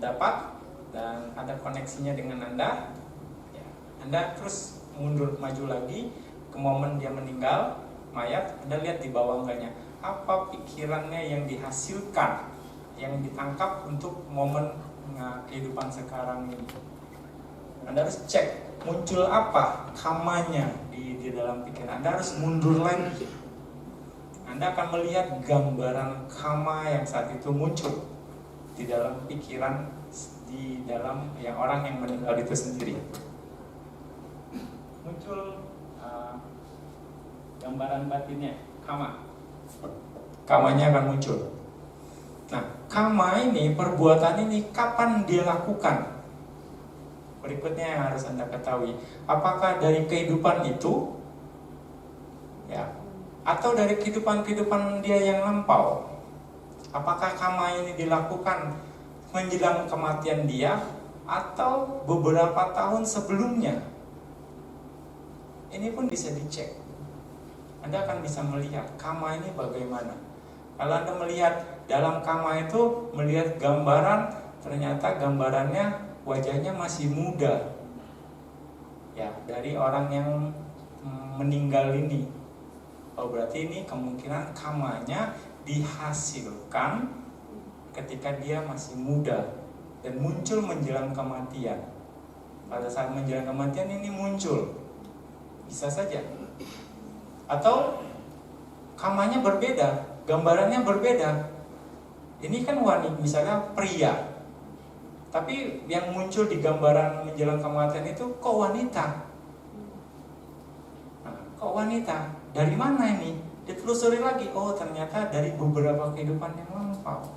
dapat, dan ada koneksinya dengan Anda. Ya, Anda terus mundur maju lagi ke momen dia meninggal, mayat. Anda lihat di bawah enggaknya apa pikirannya yang dihasilkan, yang ditangkap untuk momen kehidupan sekarang ini. Anda harus cek muncul apa kamanya di dalam pikiran. Anda harus mundur lagi. Anda akan melihat gambaran kama yang saat itu muncul di dalam pikiran, di dalam yang orang yang meninggal itu sendiri. Muncul gambaran batinnya, kama. Kamanya akan muncul. Nah, kama ini, perbuatan ini kapan dia lakukan? Berikutnya yang harus Anda ketahui, apakah dari kehidupan itu, ya, atau dari kehidupan dia yang lampau? Apakah kama ini dilakukan menjelang kematian dia atau beberapa tahun sebelumnya? Ini pun bisa dicek. Anda akan bisa melihat kama ini bagaimana. Kalau Anda melihat dalam kama itu, melihat gambaran, ternyata gambarannya wajahnya masih muda, ya, dari orang yang meninggal ini. Oh, berarti ini kemungkinan kamanya dihasilkan ketika dia masih muda dan muncul menjelang kematian. Pada saat menjelang kematian ini muncul, bisa saja. Atau kamanya berbeda, gambarannya berbeda. Ini kan wanita, misalnya pria, tapi yang muncul di gambaran menjelang kematian itu kok wanita? Nah, kok wanita? Dari mana ini? Ditelusuri lagi, oh ternyata dari beberapa kehidupan yang lampau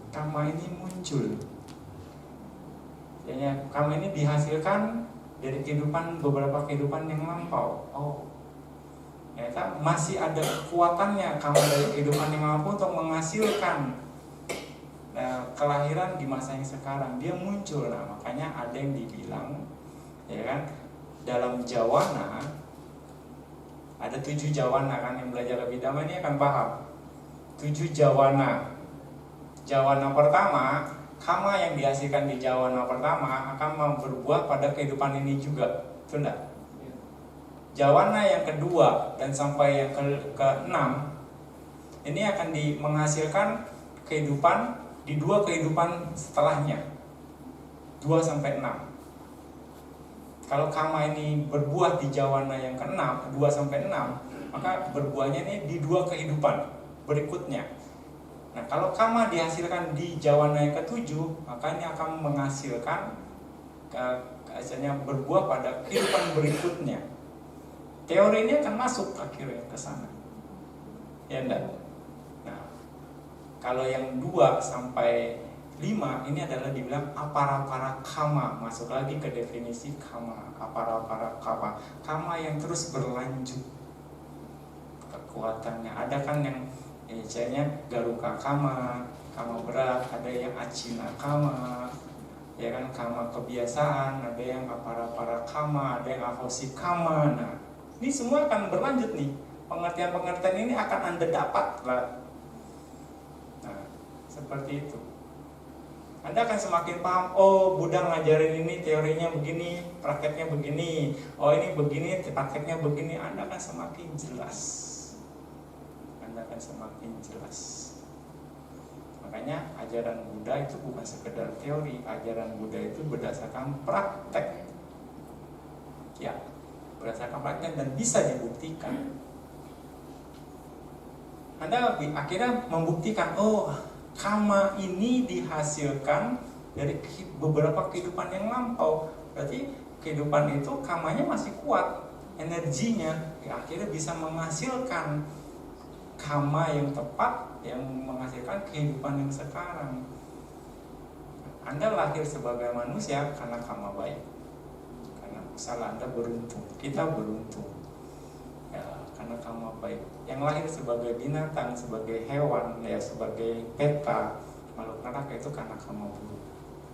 kama ini muncul. Ya, kama ini dihasilkan dari beberapa kehidupan yang lampau. Oh, ternyata masih ada kekuatannya kama dari kehidupan yang lampau untuk menghasilkan kelahiran di masa yang sekarang. Dia muncul. Nah, makanya ada yang dibilang, ya kan, dalam jawana ada 7 jawana, kan, yang belajar lebih dalam ini akan paham. 7 jawana. Jawana pertama, kama yang dihasilkan di jawana pertama akan berbuah pada kehidupan ini juga. Betul enggak? Jawana yang kedua dan sampai yang ke-6 ini akan menghasilkan kehidupan di 2 kehidupan setelahnya, 2 sampai 6. Kalau kama ini berbuah di jawana yang ke-6, 2 sampai 6, maka berbuahnya ini di 2 kehidupan berikutnya. Nah, kalau kama dihasilkan di jawana yang ketujuh, maka ini akan menghasilkan hasilnya berbuah pada kehidupan berikutnya. Teori ini akan masuk akhirnya ke sana. Ya enggak? Nah, kalau yang 2 sampai 5 ini adalah dibilang apara-para kama. Masuk lagi ke definisi kama. Apara-para kama. Kama yang terus berlanjut kekuatannya. Ada kan yang misalnya garuka kama, kama berat, ada yang acina kama, ya kan, kama kebiasaan, ada yang apara-para kama, ada yang ahosi kama. Nah, ini semua akan berlanjut nih. Pengertian-pengertian ini akan Anda dapat lah. Nah, seperti itu. Anda akan semakin paham, oh Buddha ngajarin ini teorinya begini, prakteknya begini, oh ini begini, prakteknya begini. Anda akan semakin jelas. Anda akan semakin jelas. Makanya ajaran Buddha itu bukan sekedar teori. Ajaran Buddha itu berdasarkan praktek. Ya, berdasarkan praktek dan bisa dibuktikan. Anda akhirnya membuktikan, oh kama ini dihasilkan dari beberapa kehidupan yang lampau. Berarti kehidupan itu kamanya masih kuat, energinya ya, akhirnya bisa menghasilkan kama yang tepat, yang menghasilkan kehidupan yang sekarang. Anda lahir sebagai manusia karena kama baik, karena salah Anda beruntung, kita beruntung ya, karena kama baik. Yang lahir sebagai binatang, sebagai hewan, ya sebagai peta, makhluk neraka itu karena kama buruk,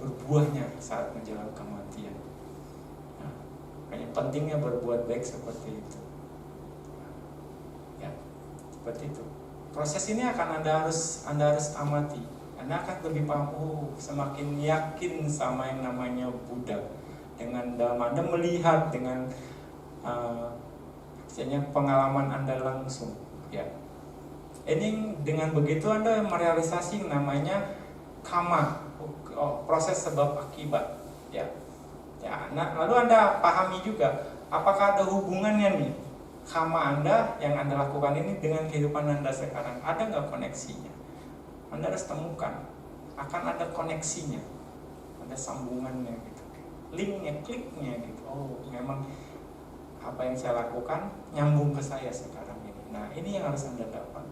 berbuahnya saat menjelang kematian. Nah, makanya pentingnya berbuat baik seperti itu. Ya, seperti itu. Proses ini akan Anda harus amati. Anda akan lebih paham, oh semakin yakin sama yang namanya Buddha. Dengan dalam Anda melihat dengan pengalaman Anda langsung, ya. Ini dengan begitu Anda merealisasi namanya kama, proses sebab akibat, ya. Ya, nah, lalu Anda pahami juga apakah ada hubungannya nih kama Anda yang Anda lakukan ini dengan kehidupan Anda sekarang. Ada nggak koneksinya? Anda harus temukan, akan ada koneksinya, ada sambungannya gitu, linknya, kliknya gitu. Oh, memang apa yang saya lakukan nyambung ke saya sekarang ini. Nah, ini yang harus Anda dapat.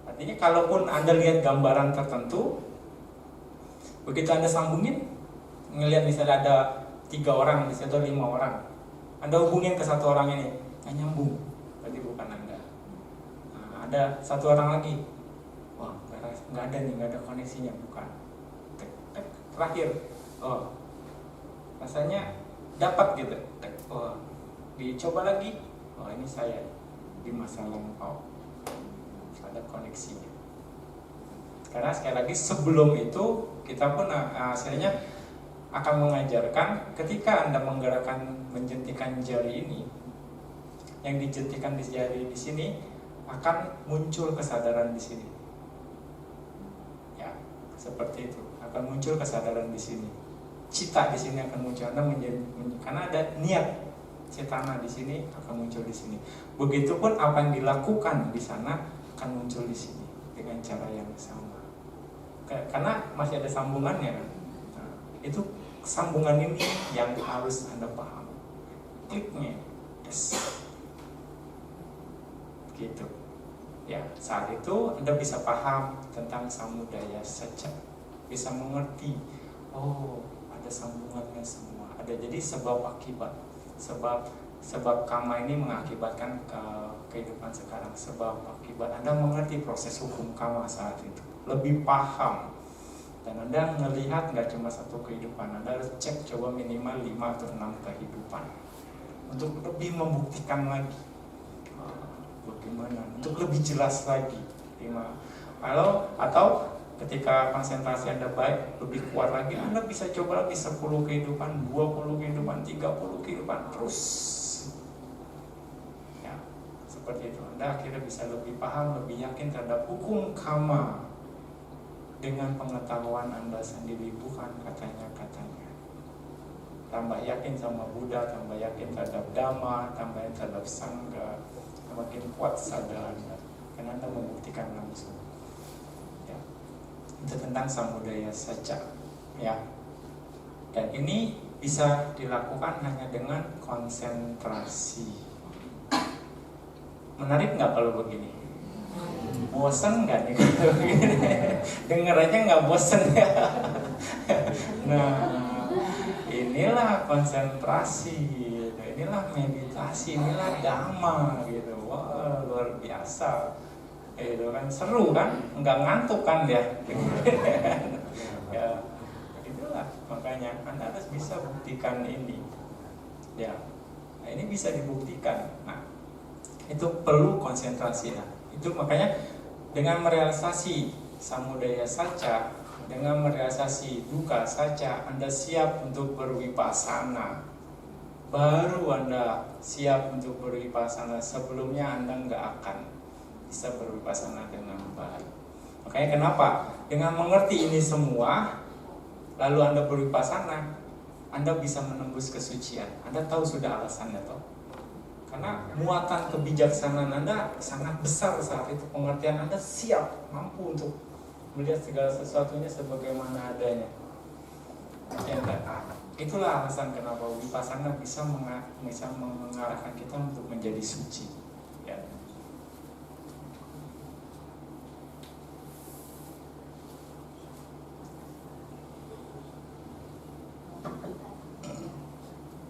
Artinya kalaupun Anda lihat gambaran tertentu, begitu Anda sambungin, ngelihat misalnya ada 3 orang, misalnya 5 orang, Anda hubungin ke 1 orang ini, nggak nyambung, berarti bukan Anda. Nah, ada 1 orang lagi, wah nggak ada nih, nggak ada koneksinya, bukan. Terakhir, oh rasanya dapat gitu, oh dicoba lagi, oh ini saya di masa lampau, ada koneksinya. Karena sekali lagi sebelum itu kita pun hasilnya akan mengajarkan ketika Anda menggerakkan menjentikan jari ini, yang dijentikan di jari di sini akan muncul kesadaran di sini. Ya, seperti itu. Akan muncul kesadaran di sini. Cita di sini akan muncul. Anda karena ada niat cetana di sini akan muncul di sini. Begitupun apa yang dilakukan di sana akan muncul di sini dengan cara yang sama. Karena masih ada sambungannya kan. Nah, itu sambungan ini yang harus Anda paham. Kliknya, yes. Gitu. Ya, saat itu Anda bisa paham tentang samudaya saja. Bisa mengerti, oh ada sambungannya semua. Ada, jadi sebab akibat. Sebab kama ini mengakibatkan kehidupan sekarang. Sebab akibat, Anda mengerti proses hukum kama saat itu, lebih paham. Dan Anda melihat nggak cuma 1 kehidupan, Anda harus cek coba minimal 5 atau 6 kehidupan untuk lebih membuktikan lagi bagaimana, untuk lebih jelas lagi. Atau ketika konsentrasi Anda baik, lebih kuat lagi, Anda bisa coba lagi 10 kehidupan, 20 kehidupan, 30 kehidupan, terus. Ya, seperti itu. Anda akhirnya bisa lebih paham, lebih yakin terhadap hukum kama dengan pengetahuan Anda sendiri, bukan katanya-katanya. Tambah yakin sama Buddha, tambah yakin terhadap Dhamma, tambah yakin terhadap Sangha, makin kuat sadar Anda, karena Anda membuktikan langsung. itu tentang samudaya saja, ya. Dan ini bisa dilakukan hanya dengan konsentrasi. Menarik nggak kalau begini? Bosen nggak nih kalau begini? Denger aja nggak bosen ya. Nah, inilah konsentrasi, inilah meditasi, inilah dhamma gitu. Wah, luar biasa. Itu kan seru kan, nggak ngantuk kan ya. Ya, itulah makanya Anda harus bisa buktikan ini. Ya, nah, ini bisa dibuktikan. Nah, itu perlu konsentrasi. Nah, itu makanya dengan merealisasi samudaya saja, dengan merealisasi dukkha saja, Anda siap untuk berwipasana. Baru Anda siap untuk berwipasana. Sebelumnya Anda nggak akan bisa berwipasana dengan baik. Makanya kenapa? Dengan mengerti ini semua, lalu Anda berwipasana, Anda bisa menembus kesucian. Anda tahu sudah alasannya toh? Karena muatan kebijaksanaan Anda sangat besar saat itu. Pengertian Anda siap, mampu untuk melihat segala sesuatunya sebagaimana adanya. Ya, itulah alasan kenapa wipasana bisa mengarahkan kita untuk menjadi suci. Ya.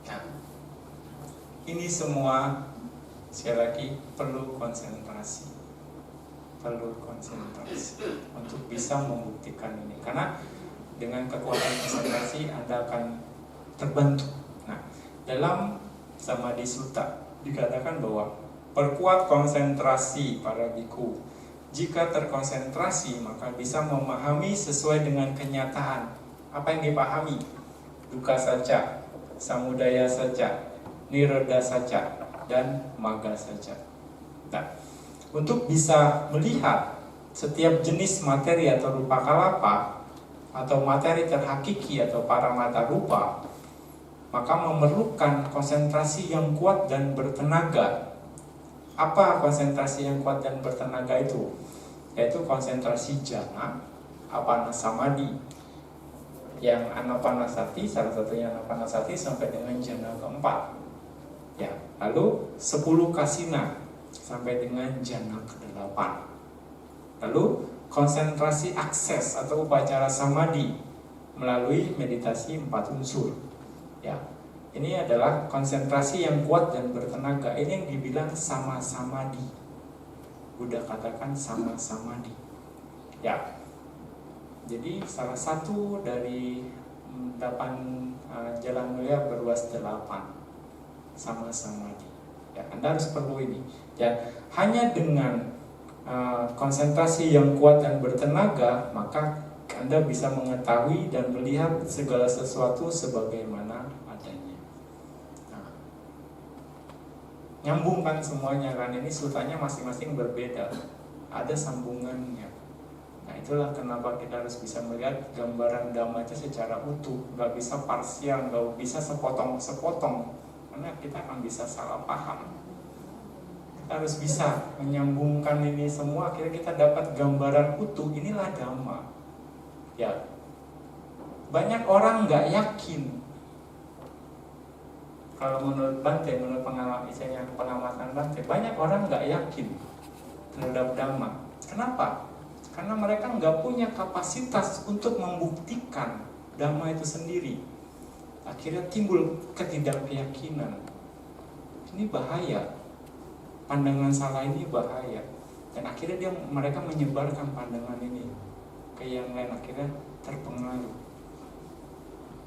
Nah, ini semua sekali lagi perlu konsentrasi, untuk bisa membuktikan ini. Karena dengan kekuatan konsentrasi Anda akan terbantu. Nah, dalam Samadhi Sutta dikatakan bahwa perkuat konsentrasi para biku. Jika terkonsentrasi maka bisa memahami sesuai dengan kenyataan. Apa yang dipahami? Dukkha saja, samudaya saja, nirodha saja, dan magga saja. Nah, untuk bisa melihat setiap jenis materi atau rupa kalapa atau materi terhakiki atau paramata rupa, maka memerlukan konsentrasi yang kuat dan bertenaga. Apa konsentrasi yang kuat dan bertenaga itu? Yaitu konsentrasi jana, apana-samadhi. Yang anapanasati, salah satunya anapanasati sampai dengan jana keempat. Ya, lalu 10 kasina sampai dengan jana ke-8. Lalu konsentrasi akses atau upacara samadhi melalui meditasi 4 unsur. Ya, ini adalah konsentrasi yang kuat dan bertenaga. Ini yang dibilang sama samadhi. Buddha katakan sama samadhi. Ya, jadi salah satu dari 8 jalan mulia berluas 8 sama samadhi. Ya, Anda harus perlu ini. Ya, hanya dengan konsentrasi yang kuat dan bertenaga, maka Anda bisa mengetahui dan melihat segala sesuatu sebagaimana adanya. Nah, nyambungkan semuanya kan, ini sutanya masing-masing berbeda, ada sambungannya. Nah, itulah kenapa kita harus bisa melihat gambaran Dhamma itu secara utuh, nggak bisa parsial, nggak bisa sepotong-sepotong, karena kita akan bisa salah paham. Kita harus bisa menyambungkan ini semua, akhirnya kita dapat gambaran utuh. Inilah Dhamma. Ya, banyak orang nggak yakin. Kalau menurut Bante, menurut pengamatan Bante, banyak orang nggak yakin terhadap Dhamma. Kenapa? Karena mereka nggak punya kapasitas untuk membuktikan Dhamma itu sendiri. Akhirnya timbul ketidakkeyakinan. Ini bahaya. Pandangan salah ini bahaya. Dan akhirnya mereka menyebarkan pandangan ini ke yang lain, akhirnya terpengaruh.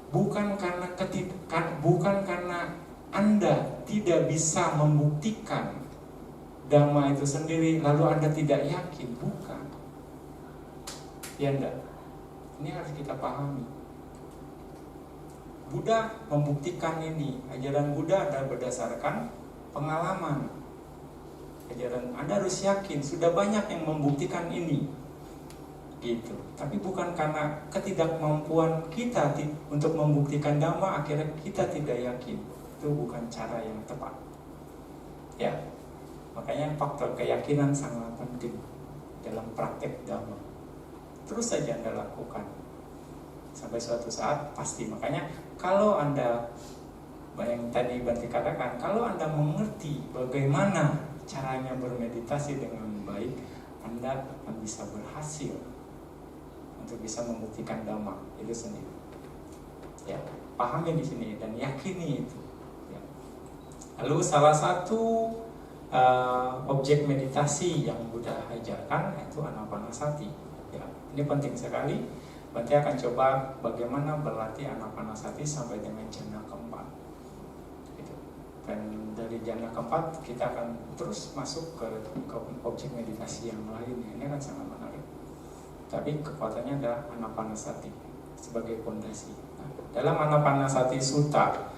Bukan karena Anda tidak bisa membuktikan Dhamma itu sendiri lalu Anda tidak yakin, bukan. Ya enggak. Ini harus kita pahami. Buddha membuktikan ini. Ajaran Buddha adalah berdasarkan pengalaman. Ajaran Anda harus yakin, sudah banyak yang membuktikan ini. Gitu. Tapi bukan karena ketidakmampuan kita untuk membuktikan Dhamma akhirnya kita tidak yakin. Itu bukan cara yang tepat. Ya. Makanya faktor keyakinan sangat penting dalam praktek Dhamma. terus saja Anda lakukan sampai suatu saat pasti. Makanya kalau Anda, yang tadi Bante katakan, kalau Anda mengerti bagaimana caranya bermeditasi dengan baik, Anda akan bisa berhasil untuk bisa membuktikan Dhamma itu sendiri. Ya, pahami di sini dan yakini itu. Ya. Lalu salah satu objek meditasi yang Buddha ajarkan yaitu Anapanasati. Ya, ini penting sekali. Bante akan coba bagaimana berlatih Anapanasati sampai dengan jana keempat. Gitu. Dan dari jana keempat kita akan terus masuk ke objek meditasi yang lain. Ini akan sangat menarik. Tapi kekuatannya adalah Anapanasati sebagai fondasi. Nah, dalam Anapanasati Sutta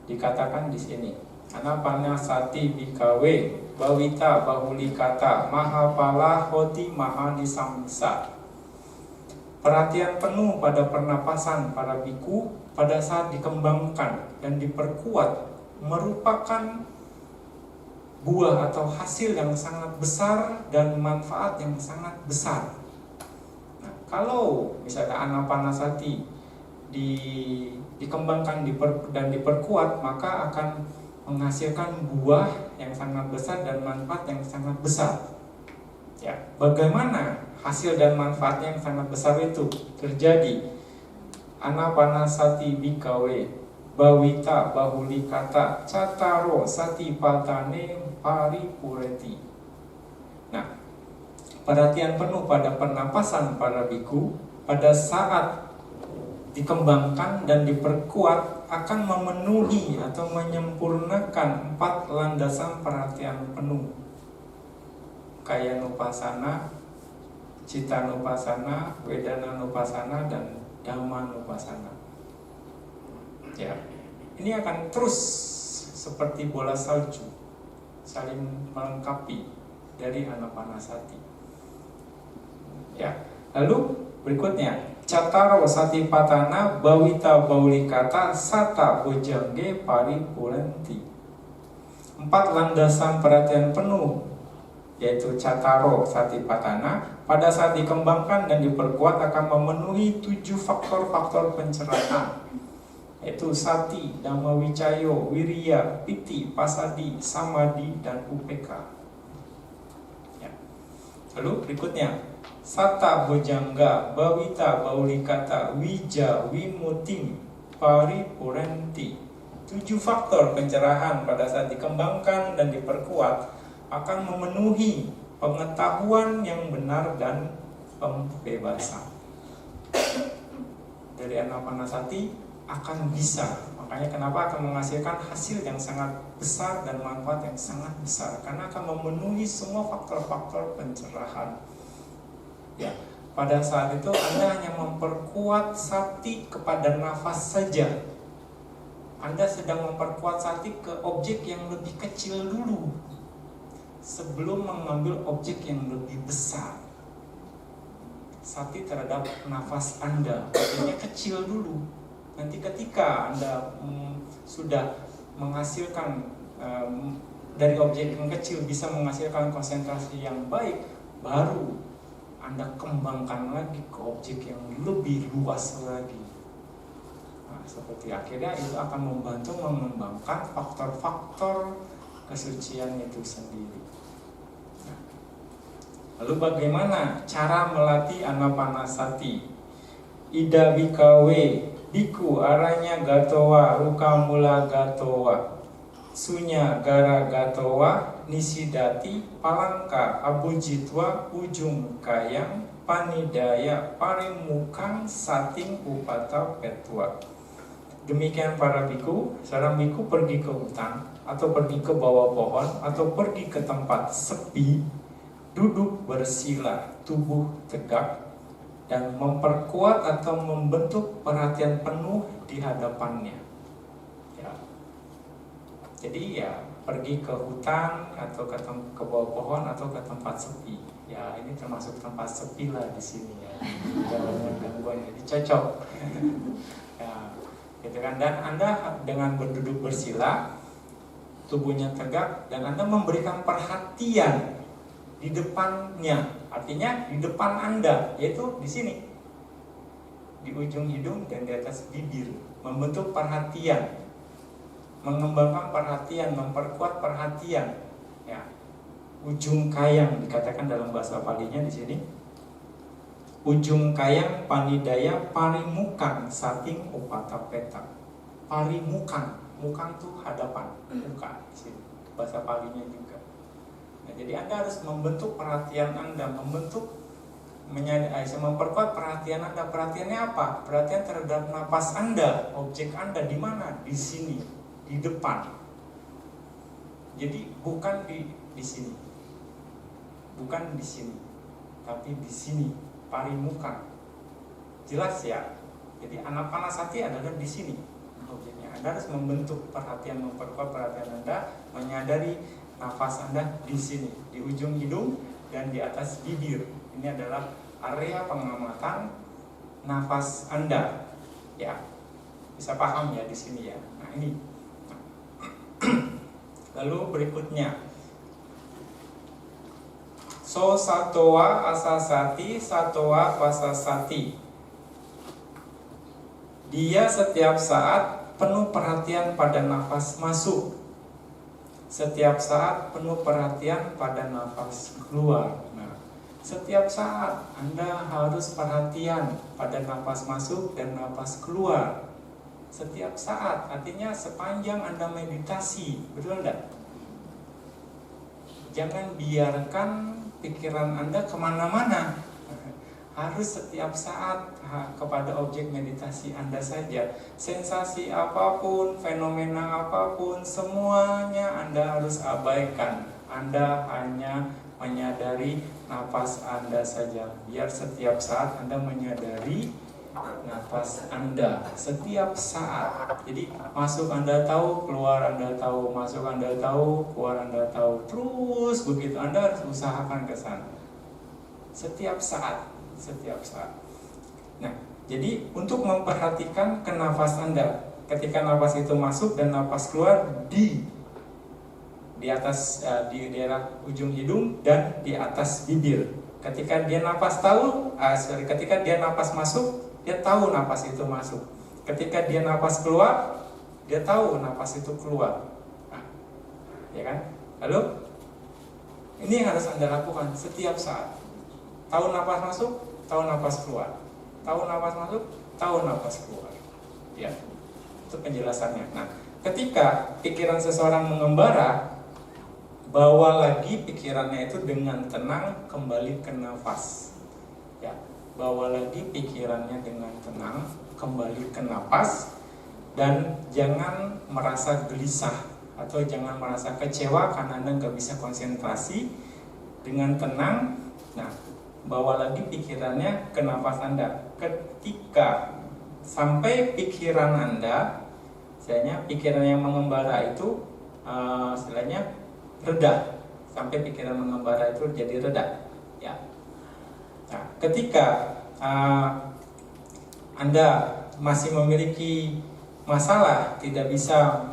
dikatakan di sini, Anapanasati bhikkhave bhavita bahulikata mahapala hoti mahanisamsa. Perhatian penuh pada pernapasan para biku pada saat dikembangkan dan diperkuat merupakan buah atau hasil yang sangat besar dan manfaat yang sangat besar. Nah, kalau misalnya Anapanasati dikembangkan dan diperkuat, maka akan menghasilkan buah yang sangat besar dan manfaat yang sangat besar. Ya, bagaimana hasil dan manfaatnya yang sangat besar itu terjadi? Anapanasati bhikkhave bhavita bahulikata cattaro satipatthane paripureti. Nah, perhatian penuh pada pernapasan para biku pada saat dikembangkan dan diperkuat akan memenuhi atau menyempurnakan 4 landasan perhatian penuh: Kayanupasana, Cittanupasana, Vedananupasana, dan Dhammanupasana. Ya, ini akan terus seperti bola salju, saling melengkapi dari Anapanasati. Ya, lalu berikutnya, Cattaro satipatthana bhavita bahulikata satta bojangge paripurenti. 4 landasan perhatian penuh yaitu Cattaro satipatthana pada saat dikembangkan dan diperkuat akan memenuhi 7 faktor-faktor pencerahan, yaitu sati, dhamma wicayo, wiriya, piti, pasadi, samadhi, dan upeka. Ya. Lalu berikutnya, satta bojangga bhavita bahulikata wija wimutim paripurenti. 7 faktor pencerahan pada saat dikembangkan dan diperkuat akan memenuhi pengetahuan yang benar dan pembebasan. Dari Anapanasati akan bisa, makanya kenapa akan menghasilkan hasil yang sangat besar dan manfaat yang sangat besar, karena akan memenuhi semua faktor-faktor pencerahan. Ya, pada saat itu Anda hanya memperkuat sati kepada nafas saja. Anda sedang memperkuat sati ke objek yang lebih kecil dulu sebelum mengambil objek yang lebih besar. Sati terhadap nafas Anda, objeknya kecil dulu. Nanti ketika Anda sudah menghasilkan dari objek yang kecil bisa menghasilkan konsentrasi yang baik, baru Anda kembangkan lagi ke objek yang lebih luas lagi. Nah, seperti akhirnya itu akan membantu mengembangkan faktor-faktor kesucian itu sendiri. Nah, lalu bagaimana cara melatih Anapanasati? Ida bhikkhave biku aranya gatowa rukamula gatowa sunya gara gatowa nisidati palangka abujitwa ujung kayang panidaya parimukang sating upata petwa. Demikian para biku, seorang biku pergi ke hutan atau pergi ke bawah pohon atau pergi ke tempat sepi, duduk bersila, tubuh tegak, dan memperkuat atau membentuk perhatian penuh di hadapannya. Ya. Jadi ya pergi ke hutan atau ke bawah pohon atau ke tempat sepi. Ya ini termasuk tempat sepi lah di sini ya. Jangan gangguan, jadi cocok. Ya, gitu kan. Dan Anda dengan berduduk bersila, tubuhnya tegak, dan Anda memberikan perhatian di depannya, artinya di depan Anda, yaitu di sini, di ujung hidung dan di atas bibir, membentuk perhatian, mengembangkan perhatian, memperkuat perhatian. Ya, ujung kayang dikatakan dalam bahasa Palinya di sini. Ujung kayang panidaya parimukang sating upatapeta. Parimukang, mukang tuh hadapan, muka di sini. Bahasa Palinya juga. Nah, jadi Anda harus membentuk perhatian Anda, memperkuat perhatian Anda. Perhatiannya apa? Perhatian terhadap napas Anda, objek Anda di mana? Di sini, di depan. Jadi bukan di sini, bukan di sini, tapi di sini. Parimukan, jelas ya. Jadi anapanasati adalah di sini objeknya. Anda harus membentuk perhatian, memperkuat perhatian Anda, menyadari nafas Anda di sini, di ujung hidung dan di atas bibir. Ini adalah area pengamatan nafas Anda. Ya, bisa paham ya di sini ya. Nah ini. Lalu berikutnya. So satowa asasati satowa pasasati. Dia setiap saat penuh perhatian pada nafas masuk. Setiap saat penuh perhatian pada nafas keluar. Nah, setiap saat Anda harus perhatian pada nafas masuk dan nafas keluar. Setiap saat, artinya sepanjang Anda meditasi, betul enggak? Jangan biarkan pikiran Anda kemana-mana. Harus setiap saat kepada objek meditasi Anda saja. Sensasi apapun, fenomena apapun, semuanya Anda harus abaikan. Anda hanya menyadari napas Anda saja. Biar setiap saat Anda menyadari napas Anda setiap saat. Jadi masuk Anda tahu, keluar Anda tahu, masuk Anda tahu, keluar Anda tahu. Terus begitu, Anda harus usahakan ke sana. Setiap saat, setiap saat. Nah, jadi untuk memperhatikan ke nafas Anda, ketika nafas itu masuk dan nafas keluar di atas di daerah ujung hidung dan di atas bibir. Ketika dia nafas ketika dia nafas masuk, dia tahu napas itu masuk. Ketika dia napas keluar, dia tahu napas itu keluar. Nah, ya kan? Lalu ini yang harus Anda lakukan setiap saat. Tahu napas masuk, tahu napas keluar. Tahu napas masuk, tahu napas keluar. Ya, itu penjelasannya. Nah, ketika pikiran seseorang mengembara, bawa lagi pikirannya itu dengan tenang kembali ke nafas. Ya. Bawa lagi pikirannya dengan tenang kembali ke napas, dan jangan merasa gelisah atau jangan merasa kecewa karena Anda nggak bisa konsentrasi. Dengan tenang, nah, bawa lagi pikirannya ke napas Anda. Ketika sampai pikiran Anda, istilahnya pikiran yang mengembara itu istilahnya reda, sampai pikiran mengembara itu jadi reda, ya. Nah, ketika Anda masih memiliki masalah, tidak bisa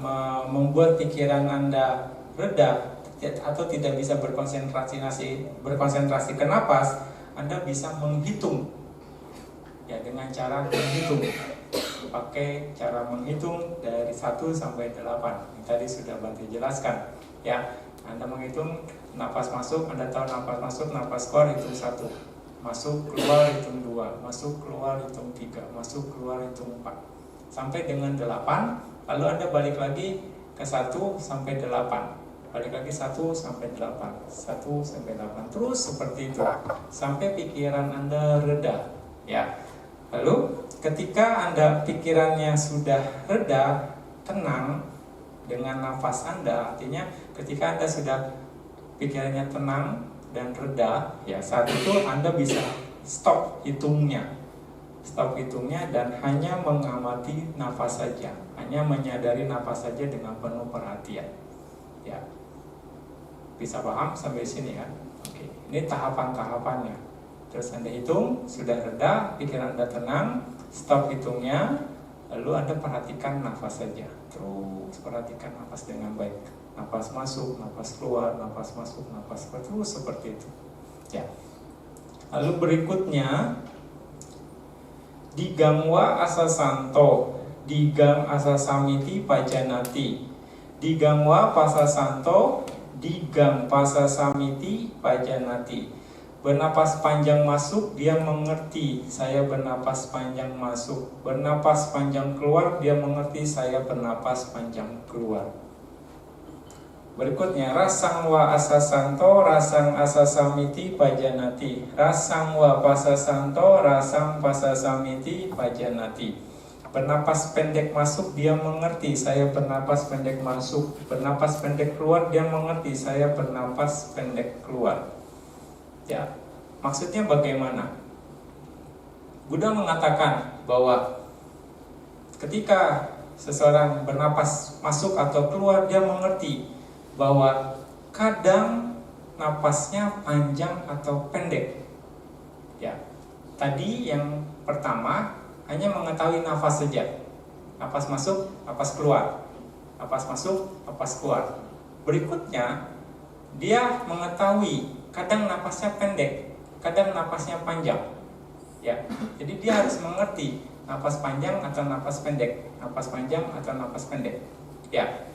membuat pikiran Anda reda atau tidak bisa berkonsentrasi ke napas, Anda bisa menghitung, ya, dengan cara menghitung. Pakai cara menghitung dari 1 sampai 8. Ini tadi sudah Bante jelaskan, ya. Anda menghitung napas masuk, Anda tahu napas masuk, napas keluar hitung 1. Masuk keluar hitung 2, masuk keluar hitung 3, masuk keluar hitung 4, sampai dengan 8. Lalu Anda balik lagi ke 1 sampai 8, balik lagi 1 sampai 8, 1 sampai 8, terus seperti itu sampai pikiran Anda reda, ya. Lalu ketika Anda pikirannya sudah reda, tenang dengan nafas Anda, artinya ketika Anda sudah pikirannya tenang dan reda, ya, saat itu Anda bisa stop hitungnya dan hanya mengamati nafas saja, hanya menyadari nafas saja dengan penuh perhatian, ya. Bisa paham sampai sini ya? Oke, ini tahapan-tahapannya. Terus Anda hitung, sudah reda, pikiran Anda tenang, stop hitungnya, lalu Anda perhatikan nafas saja, terus perhatikan nafas dengan baik. Napas masuk, napas keluar, napas masuk, napas keluar, terus seperti itu. Ya. Lalu berikutnya digangwa asasanto, digang asasamiti pajanati. Digangwa pasasanto, digang pasasamiti pajanati. Bernapas panjang masuk, dia mengerti saya bernapas panjang masuk. Bernapas panjang keluar, dia mengerti saya bernapas panjang keluar. Berikutnya rasang wa asasanto, rasang asasamiti pajanati. Rasang wa pasasanto, rasang pasasamiti pajanati. Bernapas pendek masuk, dia mengerti saya bernapas pendek masuk. Bernapas pendek keluar, dia mengerti saya bernapas pendek keluar. Ya, maksudnya bagaimana? Buddha mengatakan bahwa ketika seseorang bernapas masuk atau keluar, dia mengerti bahwa kadang napasnya panjang atau pendek. Ya, tadi yang pertama hanya mengetahui nafas saja. Napas masuk, napas keluar. Napas masuk, napas keluar. Berikutnya, dia mengetahui kadang napasnya pendek, kadang napasnya panjang. Ya, jadi dia harus mengerti napas panjang atau napas pendek, napas panjang atau napas pendek. Ya.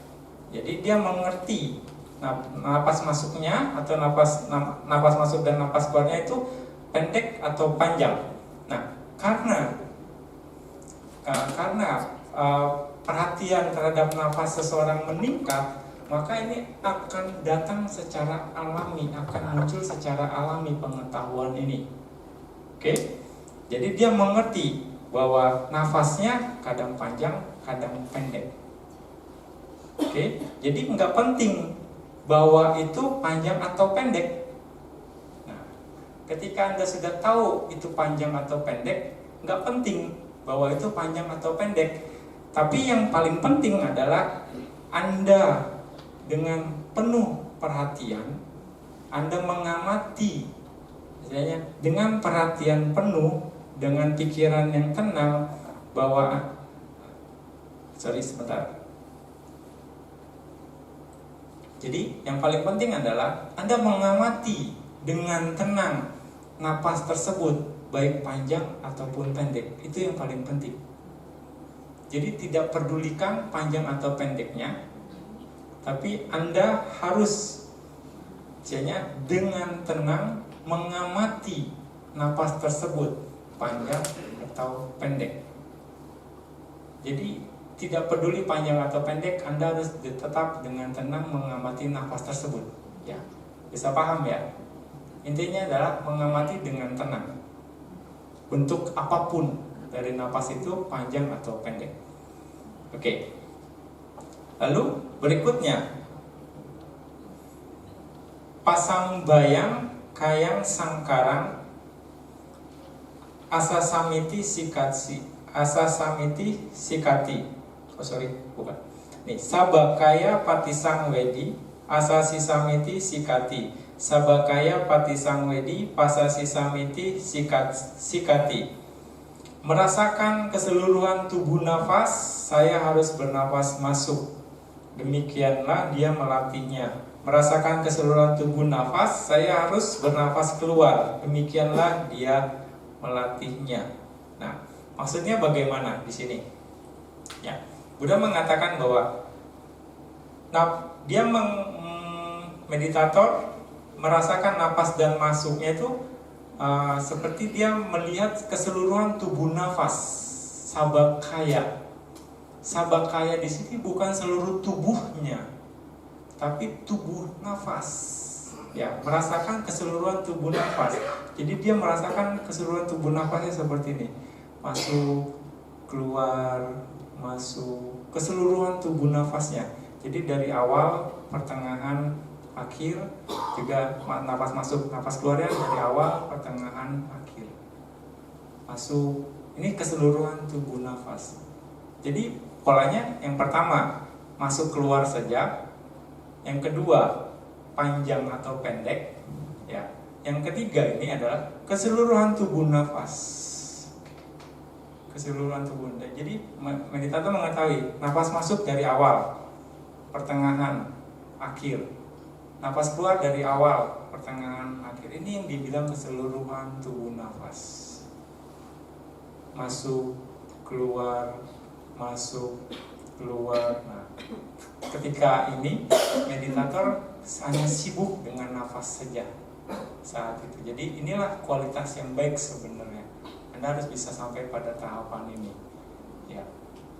Jadi dia mengerti napas masuknya atau napas masuk dan napas keluarnya itu pendek atau panjang. Nah, karena perhatian terhadap napas seseorang meningkat, maka ini akan datang secara alami, akan muncul secara alami pengetahuan ini. Oke? Jadi dia mengerti bahwa nafasnya kadang panjang, kadang pendek. Oke, jadi nggak penting bahwa itu panjang atau pendek. Nah, ketika Anda sudah tahu itu panjang atau pendek, nggak penting bahwa itu panjang atau pendek. Tapi yang paling penting adalah Anda dengan penuh perhatian, Anda mengamati, misalnya dengan perhatian penuh, dengan pikiran yang tenang, bahwa sebentar. Jadi yang paling penting adalah Anda mengamati dengan tenang napas tersebut, baik panjang ataupun pendek. Itu yang paling penting. Jadi tidak pedulikan panjang atau pendeknya, tapi Anda harus misalnya dengan tenang mengamati napas tersebut, panjang atau pendek. Jadi tidak peduli panjang atau pendek, Anda harus tetap dengan tenang mengamati nafas tersebut. Ya, bisa paham ya? Intinya adalah mengamati dengan tenang. Bentuk apapun dari nafas itu panjang atau pendek. Oke. Lalu berikutnya, pasang bayang kayang sangkarang asasamiti sikati. Bukan. Nih, sabakaya patisang wedi asasi samiti sikati. Sabakaya patisang wedi pasasi samiti sikati. Merasakan keseluruhan tubuh nafas, saya harus bernafas masuk. Demikianlah dia melatihnya. Merasakan keseluruhan tubuh nafas, saya harus bernafas keluar. Demikianlah dia melatihnya. Nah, maksudnya bagaimana di sini? Ya. Buddha mengatakan bahwa dia meditator merasakan napas dan masuknya itu seperti dia melihat keseluruhan tubuh nafas. Sabakaya. Sabakaya di sini bukan seluruh tubuhnya, tapi tubuh nafas. Ya, merasakan keseluruhan tubuh nafas. Jadi dia merasakan keseluruhan tubuh nafasnya seperti ini. Masuk, keluar, masuk, keseluruhan tubuh nafasnya. Jadi dari awal, pertengahan, akhir, juga nafas masuk, nafas keluarnya dari awal, pertengahan, akhir. Masuk, ini keseluruhan tubuh nafas. Jadi polanya yang pertama masuk keluar saja, yang kedua panjang atau pendek, ya. Yang ketiga ini adalah keseluruhan tubuh nafas. Keseluruhan tubuh. Jadi meditator mengetahui nafas masuk dari awal, pertengahan, akhir. Nafas keluar dari awal, pertengahan, akhir. Ini yang dibilang keseluruhan tubuh nafas. Masuk, keluar, masuk, keluar. Nah, ketika ini meditator hanya sibuk dengan nafas saja saat itu. Jadi inilah kualitas yang baik sebenarnya. Anda harus bisa sampai pada tahapan ini. Ya.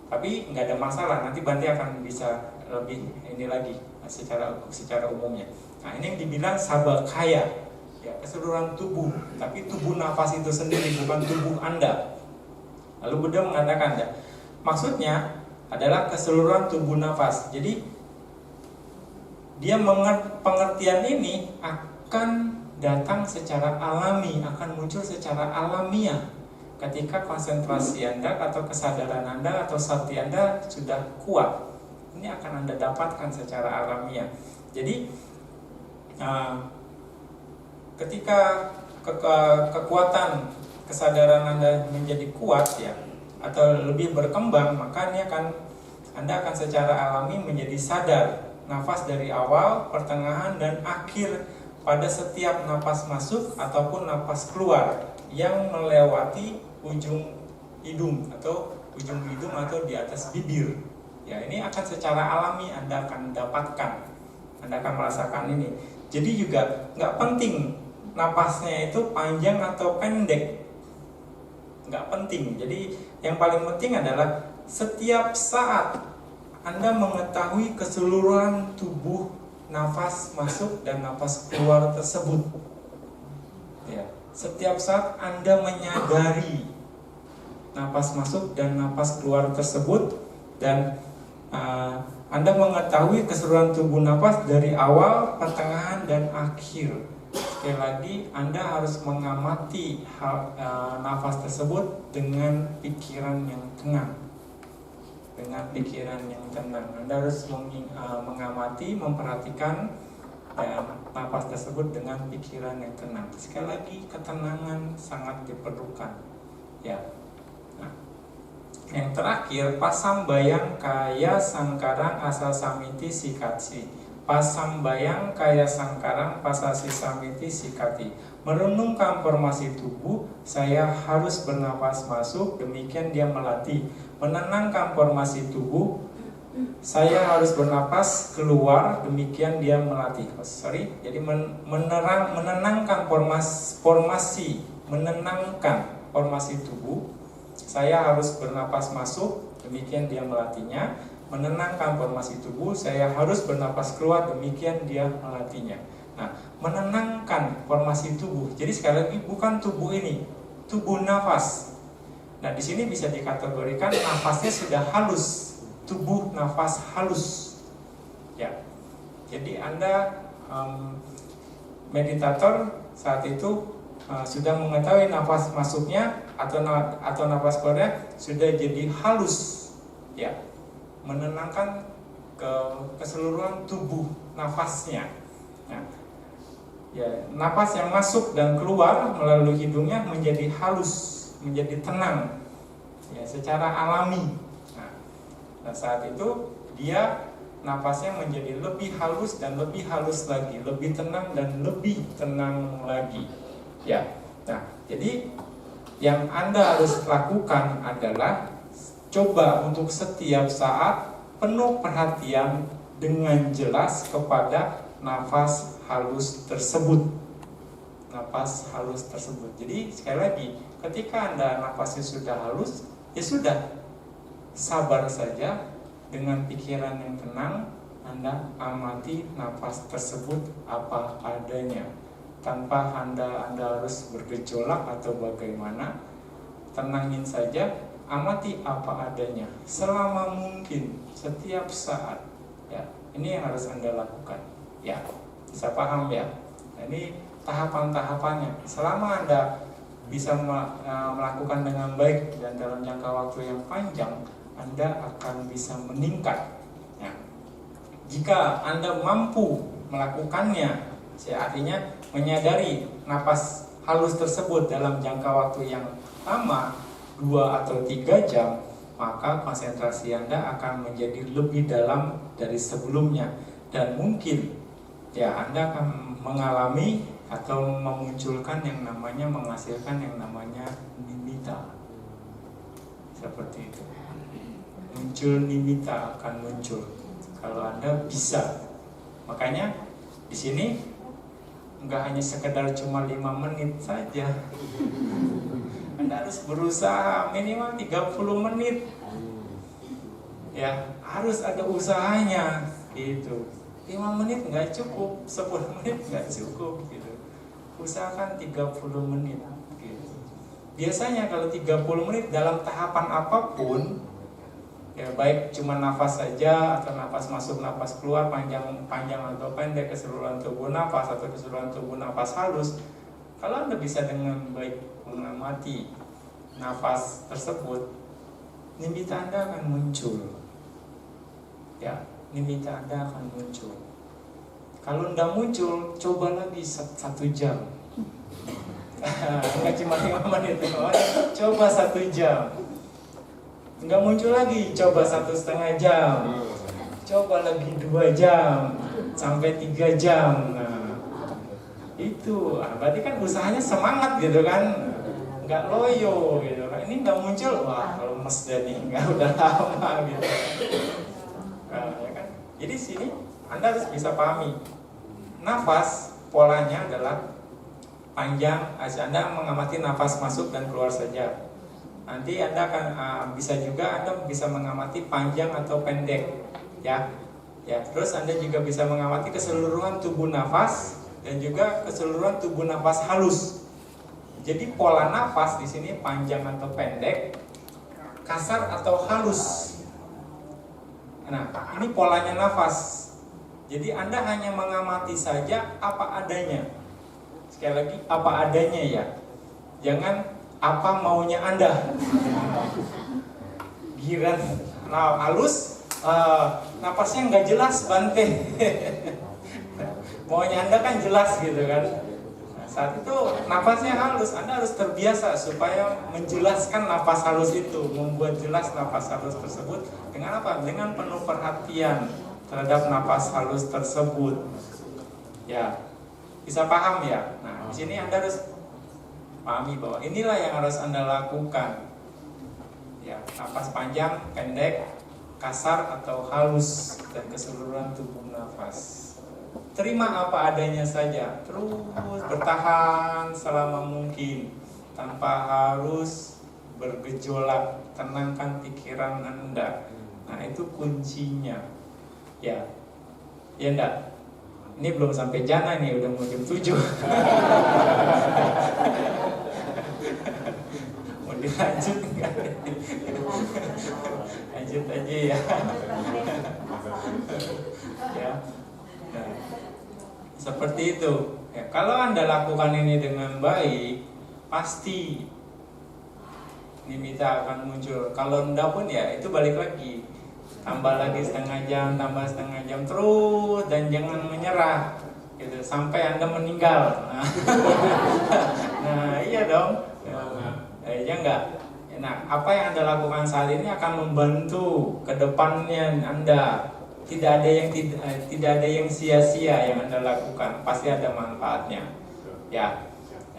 Tapi nggak ada masalah. Nanti Bante akan bisa lebih ini lagi secara umumnya. Nah, ini yang dibilang sabakaya, ya, keseluruhan tubuh. Tapi tubuh nafas itu sendiri, bukan tubuh Anda. Lalu Buddha mengatakan, ya, maksudnya adalah keseluruhan tubuh nafas. Jadi dia pengertian ini akan datang secara alami, akan muncul secara alamiah ketika konsentrasi Anda atau kesadaran Anda atau sakti Anda sudah kuat. Ini akan Anda dapatkan secara alamiah. Jadi ketika kekuatan kesadaran Anda menjadi kuat, ya, atau lebih berkembang, maka ini Anda akan secara alami menjadi sadar nafas dari awal, pertengahan, dan akhir pada setiap nafas masuk ataupun nafas keluar yang melewati ujung hidung atau di atas bibir. Ya, ini akan secara alami Anda akan dapatkan, Anda akan merasakan ini. Jadi juga nggak penting napasnya itu panjang atau pendek, nggak penting. Jadi yang paling penting adalah setiap saat Anda mengetahui keseluruhan tubuh nafas masuk dan nafas keluar tersebut. Ya, setiap saat Anda menyadari nafas masuk dan nafas keluar tersebut, dan Anda mengetahui keseluruhan tubuh nafas dari awal, pertengahan, dan akhir. Sekali lagi, Anda harus mengamati nafas tersebut dengan pikiran yang tenang. Dengan pikiran yang tenang, Anda harus mengamati, memperhatikan nafas tersebut dengan pikiran yang tenang. Sekali lagi, ketenangan sangat diperlukan. Ya. Nah, yang terakhir, pasambayang kaya sangkarang asa samiti sikati. Pasambayang kaya sangkarang pasasi samiti sikati. Merenungkan formasi tubuh, saya harus bernapas masuk, demikian dia melatih. Menenangkan formasi tubuh, saya harus bernapas keluar, demikian dia melatih. Jadi menenangkan formasi tubuh, saya harus bernapas masuk, demikian dia melatihnya. Menenangkan formasi tubuh, saya harus bernapas keluar, demikian dia melatihnya. Nah, menenangkan formasi tubuh. Jadi sekali lagi, bukan tubuh ini, tubuh nafas. Nah, di sini bisa dikategorikan nafasnya sudah halus, tubuh nafas halus. Ya. Jadi Anda meditator saat itu sudah mengetahui nafas masuknya atau nafas keluarnya sudah jadi halus. Ya. Menenangkan keseluruhan tubuh nafasnya. Nah, ya, nafas yang masuk dan keluar melalui hidungnya menjadi halus, menjadi tenang, ya, secara alami. Nah, saat itu dia nafasnya menjadi lebih halus dan lebih halus lagi, lebih tenang dan lebih tenang lagi. Ya, nah, jadi yang Anda harus lakukan adalah coba untuk setiap saat penuh perhatian dengan jelas kepada nafas halus tersebut. Nafas halus tersebut. Jadi sekali lagi, ketika Anda nafasnya sudah halus, ya sudah, sabar saja dengan pikiran yang tenang. Anda amati nafas tersebut apa adanya, tanpa Anda harus bergejolak atau bagaimana. Tenangin saja, amati apa adanya selama mungkin, setiap saat. Ya, ini yang harus Anda lakukan. Ya, bisa paham ya? Nah, ini tahapan-tahapannya. Selama Anda bisa melakukan dengan baik dan dalam jangka waktu yang panjang, Anda akan bisa meningkat. Ya. Jika Anda mampu melakukannya, artinya menyadari napas halus tersebut dalam jangka waktu yang lama, 2 atau 3 jam, maka konsentrasi Anda akan menjadi lebih dalam dari sebelumnya. dan mungkin ya Anda akan mengalami atau memunculkan yang namanya menghasilkan yang namanya nimitta. Seperti itu. Muncul nimitta akan muncul kalau Anda bisa. Makanya di sini nggak hanya sekedar cuma 5 menit saja. Anda harus berusaha minimal 30 menit. Ya, harus ada usahanya gitu. 5 menit nggak cukup, 10 menit nggak cukup gitu. Usahakan 30 menit gitu. Biasanya kalau 30 menit dalam tahapan apapun, ya baik cuma nafas saja atau nafas masuk nafas keluar, panjang atau pendek, keseluruhan tubuh nafas atau keseluruhan tubuh nafas halus, kalau Anda bisa dengan baik mengamati nafas tersebut, nimitta Anda akan muncul. Ya, nimitta Anda akan muncul. Kalau tidak muncul, coba lagi 1 jam. Enggak cuma 5 menit, coba 1 jam. Enggak muncul lagi, coba 1,5 jam. Coba lagi 2 jam sampai 3 jam. Nah, itu berarti kan usahanya semangat gitu kan, nggak loyo gitu kan. Ini nggak muncul, wah lemes deh nih, nggak udah lama gitu. Nah, ya kan? Jadi sini Anda harus bisa pahami nafas polanya adalah panjang. Anda mengamati nafas masuk dan keluar saja. Nanti Anda akan bisa juga Anda bisa mengamati panjang atau pendek, ya. Ya, terus Anda juga bisa mengamati keseluruhan tubuh nafas dan juga keseluruhan tubuh nafas halus. Jadi pola nafas di sini panjang atau pendek, kasar atau halus. Nah, ini polanya nafas. Jadi Anda hanya mengamati saja apa adanya. Sekali lagi, apa adanya ya. Jangan apa maunya Anda. Giran halus, napasnya nggak jelas Bante. Maunya Anda kan jelas gitu kan. Nah, saat itu napasnya halus, Anda harus terbiasa supaya menjelaskan napas halus itu, membuat jelas napas halus tersebut dengan apa? Dengan penuh perhatian terhadap napas halus tersebut. Ya, bisa paham ya. Nah, di sini Anda harus pahami bahwa inilah yang harus Anda lakukan. Ya, napas panjang, pendek, kasar atau halus dan keseluruhan tubuh nafas. Terima apa adanya saja, terus bertahan selama mungkin tanpa harus bergejolak. Tenangkan pikiran Anda. Nah, itu kuncinya. Ya, ya enggak. Ini belum sampai jana nih, udah mau jam 7. Mau dilanjut enggak? Lanjut aja ya. Ya. Nah, seperti itu. Ya, kalau Anda lakukan ini dengan baik, pasti nimitta akan muncul. Kalau enggak pun ya itu balik lagi. Tambah lagi setengah jam terus, dan jangan menyerah gitu sampai Anda meninggal. Nah iya dong. Ya enggak. Nah, apa yang Anda lakukan saat ini akan membantu ke depannya Anda. Tidak ada yang sia-sia yang Anda lakukan, pasti ada manfaatnya. Ya,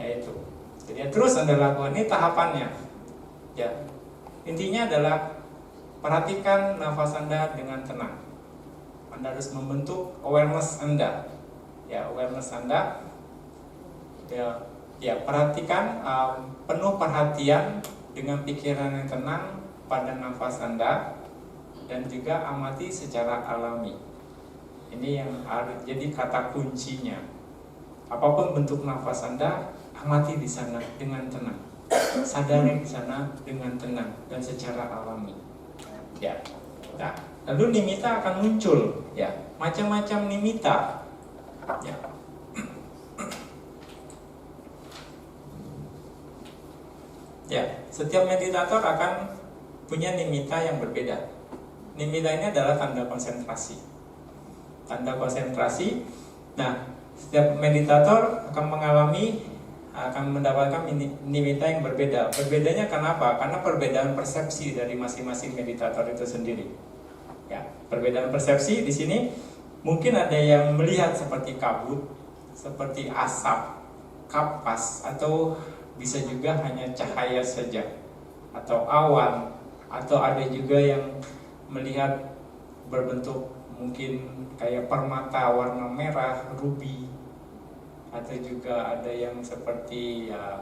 itu. Jadi terus Anda lakukan, ini tahapannya. Ya, intinya adalah perhatikan nafas Anda dengan tenang. Anda harus membentuk awareness Anda. Ya, awareness Anda. Ya, perhatikan penuh perhatian dengan pikiran yang tenang pada nafas Anda. Dan juga amati secara alami. Ini yang harus jadi kata kuncinya. Apapun bentuk nafas Anda, amati di sana dengan tenang. Sadari di sana dengan tenang dan secara alami. Ya. Nah, lalu nimitta akan muncul, ya. Macam-macam nimitta. Ya. Ya, setiap meditator akan punya nimitta yang berbeda. Nimitta ini adalah tanda konsentrasi. Tanda konsentrasi. Nah, setiap meditator akan mendapatkan nimitta yang berbeda. Berbedanya kenapa? Karena perbedaan persepsi dari masing-masing meditator itu sendiri. Ya, perbedaan persepsi di sini Mungkin ada yang melihat seperti kabut, seperti asap, kapas, atau bisa juga hanya cahaya saja, atau awan, atau ada juga yang melihat berbentuk mungkin kayak permata warna merah, ruby, atau juga ada yang seperti ya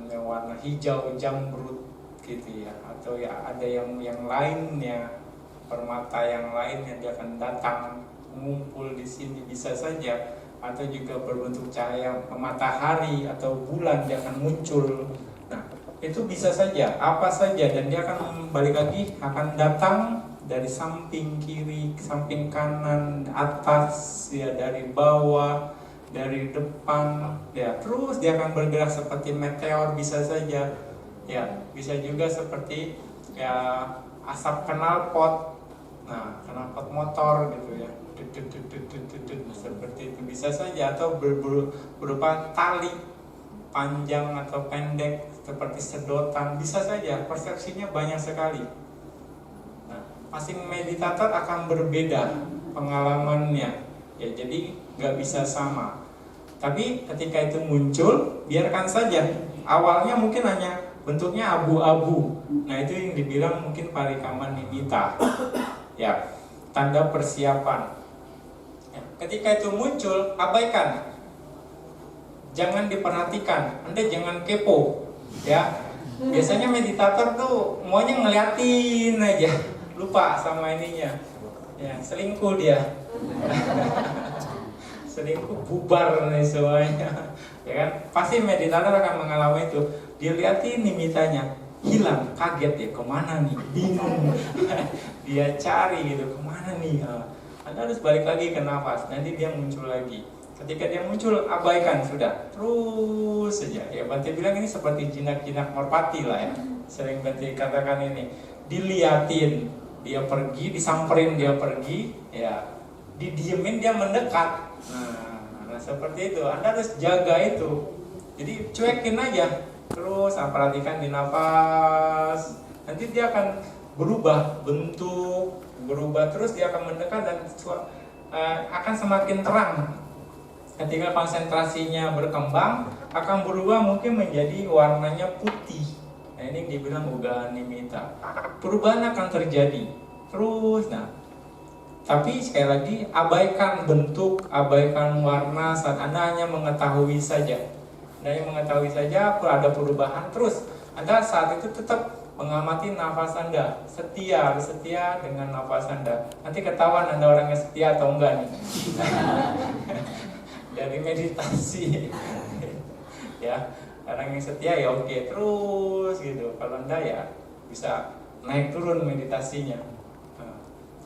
yang warna hijau, jamrud gitu ya, atau ya ada yang lainnya, permata yang lain yang dia akan datang mengumpul di sini bisa saja, atau juga berbentuk cahaya matahari atau bulan dia akan muncul. Nah, itu bisa saja, apa saja, dan dia akan balik lagi akan datang dari samping kiri, samping kanan, atas, ya dari bawah, dari depan, ya terus dia akan bergerak seperti meteor bisa saja, ya bisa juga seperti ya asap knalpot. Nah, knalpot motor gitu ya, seperti itu bisa saja, atau berupa tali panjang atau pendek seperti sedotan, bisa saja, persepsinya banyak sekali. Nah, masing meditator akan berbeda pengalamannya, ya jadi nggak bisa sama. Tapi ketika itu muncul, biarkan saja. Awalnya mungkin hanya bentuknya abu-abu. Nah, itu yang dibilang mungkin parikaman nimitta. Ya, tanda persiapan. Ya, ketika itu muncul, abaikan. Jangan diperhatikan. Anda jangan kepo. Ya, biasanya meditator tuh maunya ngeliatin aja, lupa sama ininya. Ya, selingkuh dia. Selingkuh, bubar nih semuanya. Ya kan? Pasti meditator akan mengalami itu. Dia liatin nimittanya, hilang, kaget ya, kemana nih, bingung. Dia cari gitu, kemana nih. Anda harus balik lagi ke nafas, nanti dia muncul lagi. Ketika dia muncul, abaikan sudah, terus saja. Ya Bante bilang ini seperti jinak-jinak merpati lah ya. Sering Bante katakan ini, diliatin, dia pergi, disamperin dia pergi, ya didiemin dia mendekat. Nah seperti itu, Anda harus jaga itu. Jadi cuekin aja, terus perhatikan di nafas. Nanti dia akan berubah bentuk, berubah terus, dia akan mendekat dan akan semakin terang. Ketika konsentrasinya berkembang, akan berubah mungkin menjadi warnanya putih. Nah ini dibilang ugahan nimitta. Perubahan akan terjadi terus. Nah, tapi sekali lagi, abaikan bentuk, abaikan warna saat Anda hanya mengetahui saja. Anda hanya mengetahui saja, ada perubahan terus. Anda saat itu tetap mengamati nafas Anda, setia dengan nafas Anda. Nanti ketahuan Anda orangnya setia atau enggak nih. Dari meditasi. Ya, orang yang setia ya oke, terus gitu. Kalau Anda ya bisa naik turun meditasinya.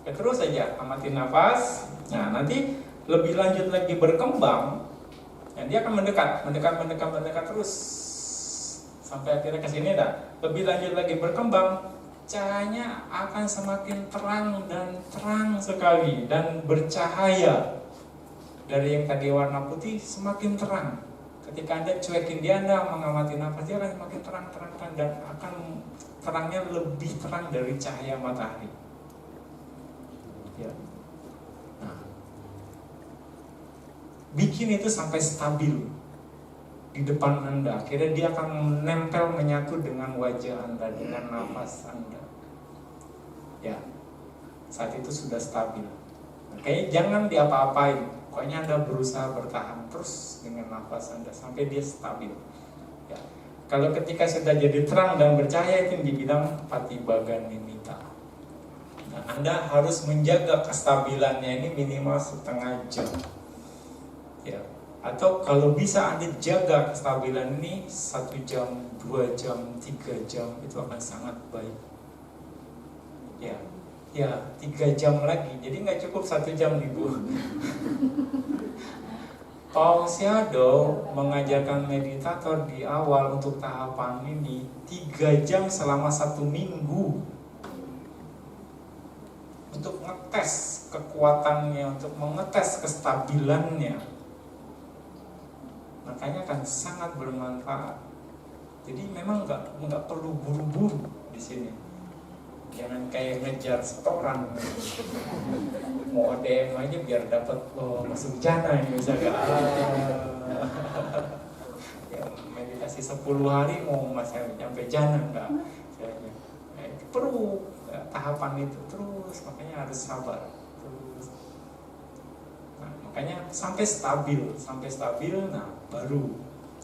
Ya, terus saja amati nafas. Nah, nanti lebih lanjut lagi berkembang. Nah, dia akan mendekat terus sampai akhirnya ke sini dah. Lebih lanjut lagi berkembang, cahayanya akan semakin terang dan terang sekali dan bercahaya. Dari yang tadi warna putih semakin terang. Ketika Anda cuekin dia, Anda mengamati nafas, dia akan semakin terang dan akan terangnya lebih terang dari cahaya matahari. Ya. Nah, bikin itu sampai stabil di depan Anda. Akhirnya dia akan menempel, menyatu dengan wajah Anda, dengan nafas Anda. Ya, saat itu sudah stabil. Makanya jangan diapa-apain. Pokoknya Anda berusaha bertahan terus dengan nafas Anda sampai dia stabil. Ya. Kalau ketika sudah jadi terang dan bercahaya, itu dibilang patibhaga nimitta. Nah, Anda harus menjaga kestabilannya ini minimal setengah jam. Ya. Atau kalau bisa Anda jaga kestabilan ini 1 jam, 2 jam, 3 jam, itu akan sangat baik. Ya. Ya, 3 jam lagi. Jadi nggak cukup 1 jam nih Bu. Paul Siado mengajarkan meditator di awal untuk tahapan ini 3 jam selama 1 minggu untuk ngetes kekuatannya, untuk mengetes kestabilannya. Makanya akan sangat bermanfaat. Jadi memang nggak perlu buru-buru di sini. Jangan kayak ngejar setoran, mau ADM aja biar dapat masuk jana ini misalnya. Ya, meditasi 10 hari mau masih sampai jana enggak? Nah, itu perlu tahapan itu terus, makanya harus sabar terus. Nah, makanya sampai stabil, nah baru.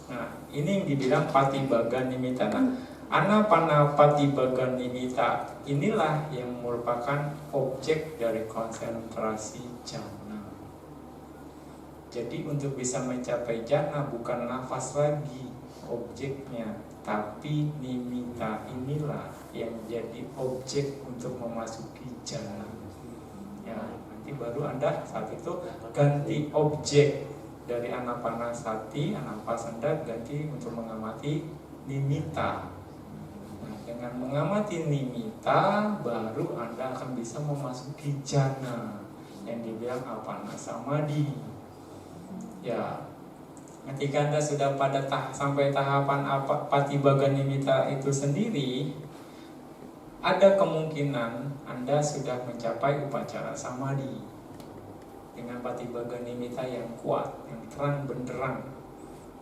Nah, ini yang dibilang Patibhaga Nimitta. Nah, Anapanapatibhaga Nimitta inilah yang merupakan objek dari konsentrasi jhana. Jadi untuk bisa mencapai jhana bukan nafas lagi objeknya, tapi nimitta inilah yang jadi objek untuk memasuki jhana. Ya, nanti baru Anda saat itu ganti objek dari anapanasati, anapasanda, ganti untuk mengamati nimitta. Dengan mengamati nimitta, baru Anda akan bisa memasuki jhana yang dibilang apana samadhi. Ya, ketika Anda sudah pada sampai tahapan Patibhaga Nimitta itu sendiri, ada kemungkinan Anda sudah mencapai upacara samadhi dengan Patibhaga Nimitta yang kuat, yang terang benderang,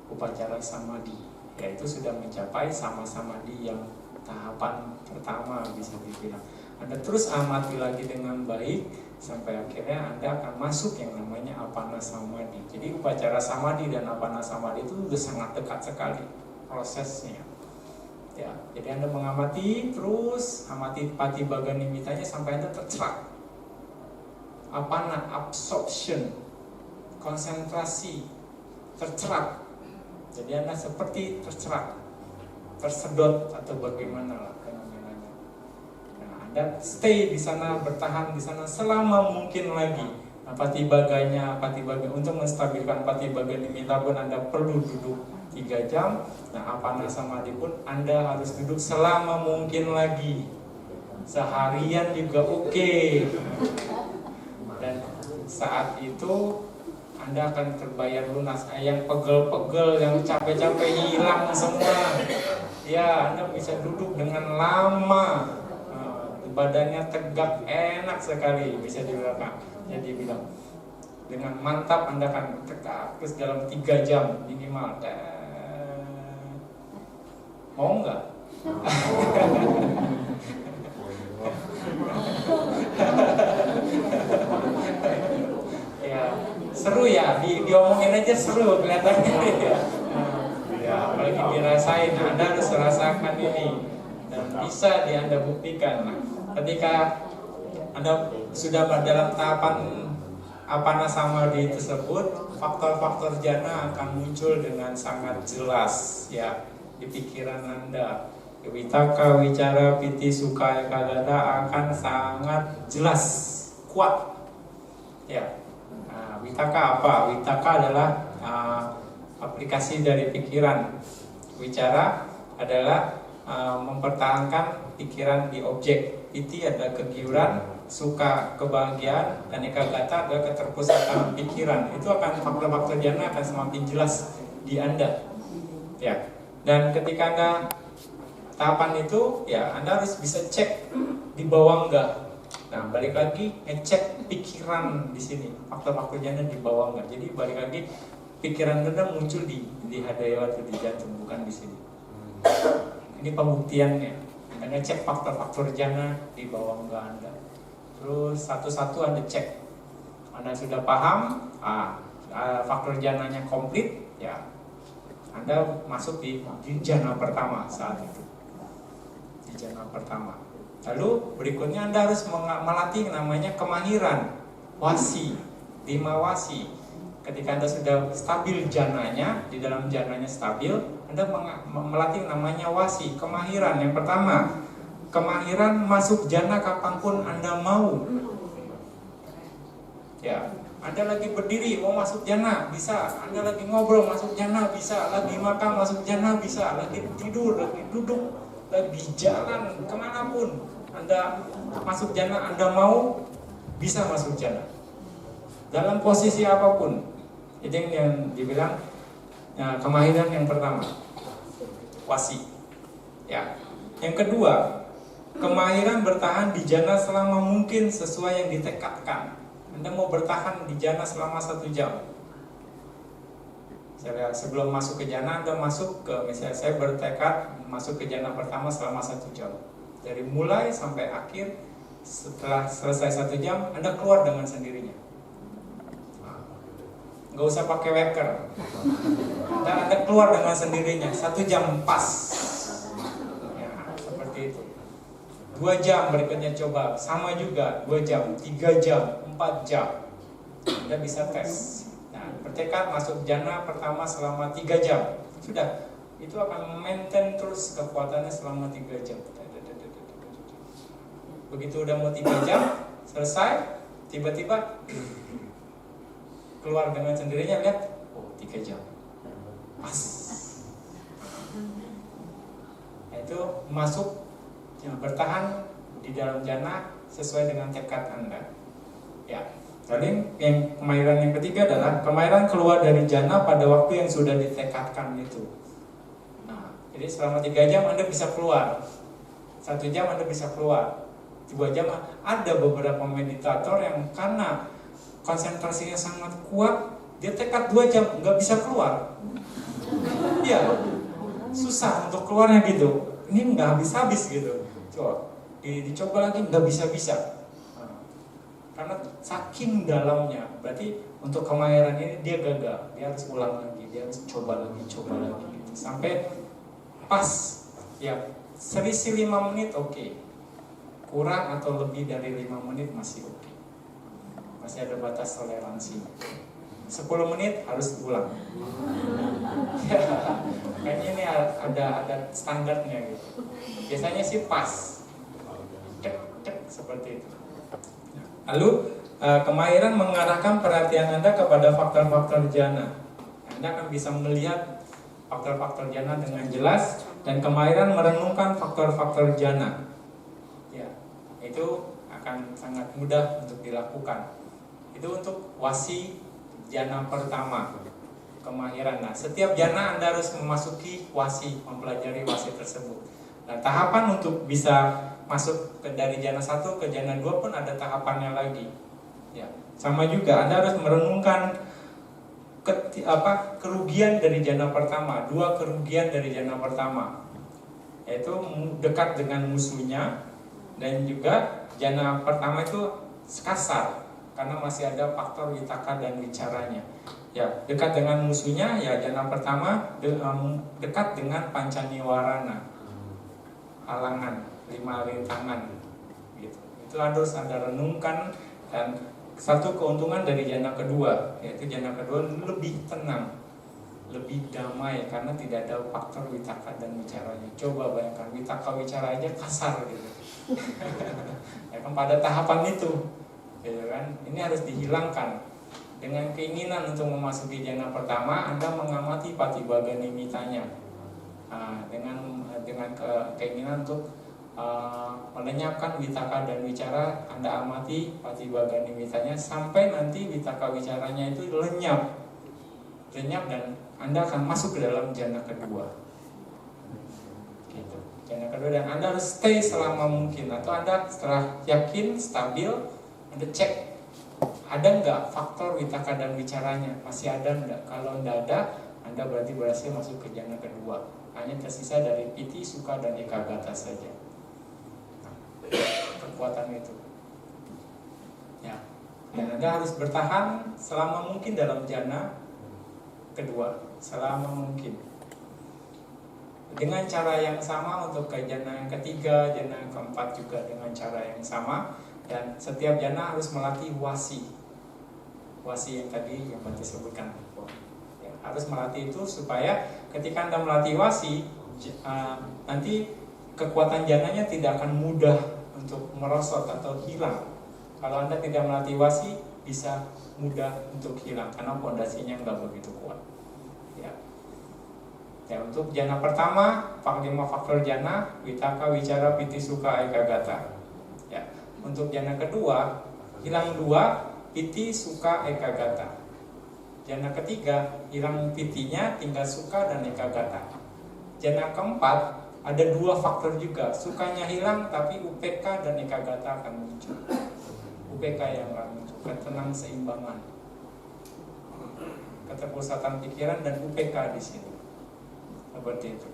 upacara samadhi, yaitu sudah mencapai sama samadhi yang tahapan pertama bisa dibilang. Anda terus amati lagi dengan baik sampai akhirnya Anda akan masuk yang namanya apana samadhi. Jadi upacara samadhi dan apana samadhi itu sudah sangat dekat sekali prosesnya. Ya, jadi Anda mengamati terus, amati Patibhaga Nimittanya sampai Anda tercerap. Apana, absorption, konsentrasi, tercerap. Jadi Anda seperti tercerap, tersedot atau bagaimana lah fenomenanya. Nah, Anda stay di sana, bertahan di sana selama mungkin lagi. Nah, Patibhaga untuk menstabilkan Patibhaga Nimitta pun Anda perlu duduk 3 jam. Nah, apana samadhi pun Anda harus duduk selama mungkin lagi. Seharian juga oke. Dan saat itu Anda akan terbayar lunas. Yang pegel-pegel, yang capek-capek hilang semua. Ya, Anda bisa duduk dengan lama, badannya tegak, enak sekali, bisa dibilang. Jadi bilang dengan mantap Anda akan tegak terus dalam 3 jam minimal. Mau nggak? Ya, seru ya, diomongin aja seru kelihatannya ya. Ya, apalagi dirasain, Anda harus rasakan ini dan bisa Anda buktikan. Nah, ketika Anda sudah dalam tahapan apana samadhi tersebut, faktor-faktor jhana akan muncul dengan sangat jelas ya di pikiran Anda. Vitaka, wicara, piti, sukha, ekagata akan sangat jelas, kuat. Ya. Nah, vitaka apa? Vitaka adalah aplikasi dari pikiran. Wicara adalah mempertahankan pikiran di objek. Piti adalah kegiuran, suka kebahagiaan, dan ekagata adalah keterpusatan pikiran. Itu akan faktor-faktor jhana akan semakin jelas di Anda. Ya. Dan ketika Anda tahapan itu, ya Anda harus bisa cek di bawah enggak. Nah, balik lagi ngecek pikiran di sini. Faktor-faktor jhana di bawah enggak. Jadi balik lagi pikiran Anda muncul di hadaya atau di jantung, bukan di sini. Ini pembuktiannya. Anda cek faktor-faktor jhana di bawah enggak Anda. Terus satu-satu Anda cek. Anda sudah paham, faktor jhananya komplit, ya Anda masuk di jhana pertama saat itu. Di jhana pertama. Lalu berikutnya Anda harus melatih namanya kemahiran, wasi, 5 wasi. Ketika Anda sudah stabil jhananya, di dalam jhananya stabil, Anda melatih namanya wasi, kemahiran. Yang pertama, kemahiran masuk jhana kapanpun Anda mau. Ya, Anda lagi berdiri mau masuk jhana bisa, Anda lagi ngobrol masuk jhana bisa, lagi makan masuk jhana bisa, lagi tidur, lagi duduk, lagi jalan kemanapun Anda masuk jhana, Anda mau bisa masuk jhana dalam posisi apapun. Itu yang dibilang kemahiran yang pertama, wasi. Ya, yang kedua Kemahiran bertahan di jana selama mungkin sesuai yang ditekadkan. Anda mau bertahan di jana selama 1 jam. Sebelum masuk ke jana, Anda masuk ke, misalnya saya bertekad masuk ke jana pertama selama 1 jam. Dari mulai sampai akhir, setelah selesai 1 jam, Anda keluar dengan sendirinya. Nggak usah pakai waker. Anda keluar dengan sendirinya. 1 jam pas. Ya, seperti itu. 2 jam berikutnya coba, sama juga 2 jam, 3 jam, 4 jam. Anda bisa tes. Nah, bertekad masuk jana pertama selama 3 jam. Sudah, itu akan maintain terus kekuatannya selama 3 jam. Begitu udah mau 3 jam, selesai, tiba-tiba keluar dengan sendirinya, lihat, oh 3 jam. Pas. Nah, itu masuk yang bertahan di dalam jana sesuai dengan tekad Anda. Ya. Lalu yang kemahiran yang ketiga adalah kemahiran keluar dari jana pada waktu yang sudah ditekadkan itu. Nah, jadi selama 3 jam Anda bisa keluar. 1 jam Anda bisa keluar. 2 jam ada beberapa meditator yang karena konsentrasinya sangat kuat, dia tekad 2 jam nggak bisa keluar. Iya, susah untuk keluarnya gitu. Ini nggak habis-habis gitu. Coba dicoba lagi nggak bisa-bisa. Karena saking dalamnya, berarti untuk kemahiran ini dia gagal. Dia harus ulang lagi, dia harus coba lagi gitu. Sampai pas, ya selisih 5 menit oke. Kurang atau lebih dari 5 menit masih oke. Masih ada batas toleransi. 10 menit harus ulang. Ya, kayaknya ini ada standarnya gitu. Biasanya sih pas. Cek seperti itu. Lalu kemahiran mengarahkan perhatian Anda kepada faktor-faktor jana. Anda akan bisa melihat faktor-faktor jana dengan jelas, dan kemahiran merenungkan faktor-faktor jana. Ya, itu akan sangat mudah untuk dilakukan. Itu untuk wasi jana pertama, kemahiran. Nah, setiap jana Anda harus memasuki wasi, mempelajari wasi tersebut. Nah, tahapan untuk bisa masuk dari jana 1 ke jana 2 pun ada tahapannya lagi. Ya, sama juga Anda harus merenungkan kerugian dari jana pertama, 2 kerugian dari jana pertama, yaitu dekat dengan musuhnya, dan juga jana pertama itu kasar karena masih ada faktor witaka dan wicaranya. Ya, dekat dengan musuhnya, ya jana pertama dekat dengan pancaniwarana, halangan, 5 rintangan gitu. Itu harus Anda renungkan. Dan satu keuntungan dari jana kedua, yaitu jana kedua lebih tenang, lebih damai karena tidak ada faktor witaka dan wicaranya. Coba bayangkan, witaka wicara aja kasar gitu. Ya kan, pada tahapan itu gitu kan, ini harus dihilangkan. Dengan keinginan untuk memasuki jana pertama, Anda mengamati patibaga nimitanya. Dengan keinginan untuk melenyapkan witaka dan wicara, Anda amati patibaga nimitanya sampai nanti witaka wicaranya itu lenyap, dan Anda akan masuk ke dalam jana kedua. Gitu. Jana kedua, dan Anda harus stay selama mungkin, atau Anda setelah yakin stabil, Anda cek ada nggak faktor witaka dan wicaranya, masih ada nggak? Kalau nggak ada, Anda berarti berhasil masuk ke jana kedua. Hanya tersisa dari piti, suka, dan ekagata saja. Nah, kekuatan itu. Ya. Dan Anda harus bertahan selama mungkin dalam jana kedua, selama mungkin. Dengan cara yang sama untuk ke jana yang ketiga, jana yang keempat juga dengan cara yang sama. Dan setiap jana harus melatih wasi yang tadi yang Bante sebutkan. Ya, harus melatih itu supaya ketika Anda melatih wasi, nanti kekuatan jananya tidak akan mudah untuk merosot atau hilang. Kalau Anda tidak melatih wasi, bisa mudah untuk hilang karena pondasinya nggak begitu kuat. Ya. Ya, untuk jana pertama, 5 faktor jana, witaka, wicara, piti, suka, ekagata. Ya. Untuk jana kedua, hilang 2, piti, suka, ekagata. Jana ketiga, hilang pitinya, tinggal suka dan ekagata. Jana keempat, ada dua faktor juga, sukanya hilang tapi UPK dan ekagata akan muncul. UPK yang akan muncul, ketenang seimbangan, keterpusatan pikiran dan UPK di sini. Seperti itu.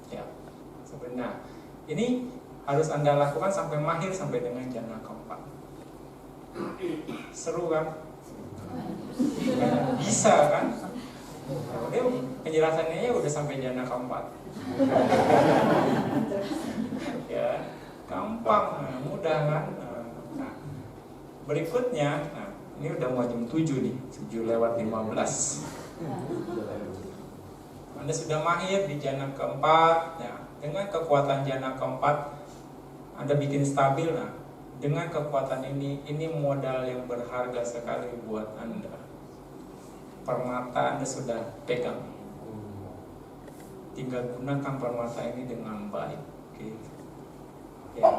Ya, sebenarnya ini harus Anda lakukan sampai mahir, sampai dengan jana keempat. Seru kan? Bisa kan? Dia penjelasannya udah sampai jana keempat. Ya, gampang, mudah kan? Nah, berikutnya, ini udah mau jam 7 nih, 7:15. Anda sudah mahir di jana keempat, ya, dengan kekuatan jana keempat Anda bikin stabil. Nah, dengan kekuatan ini modal yang berharga sekali buat Anda. Permata Anda sudah pegang, tinggal gunakan permata ini dengan baik, gitu. Ya,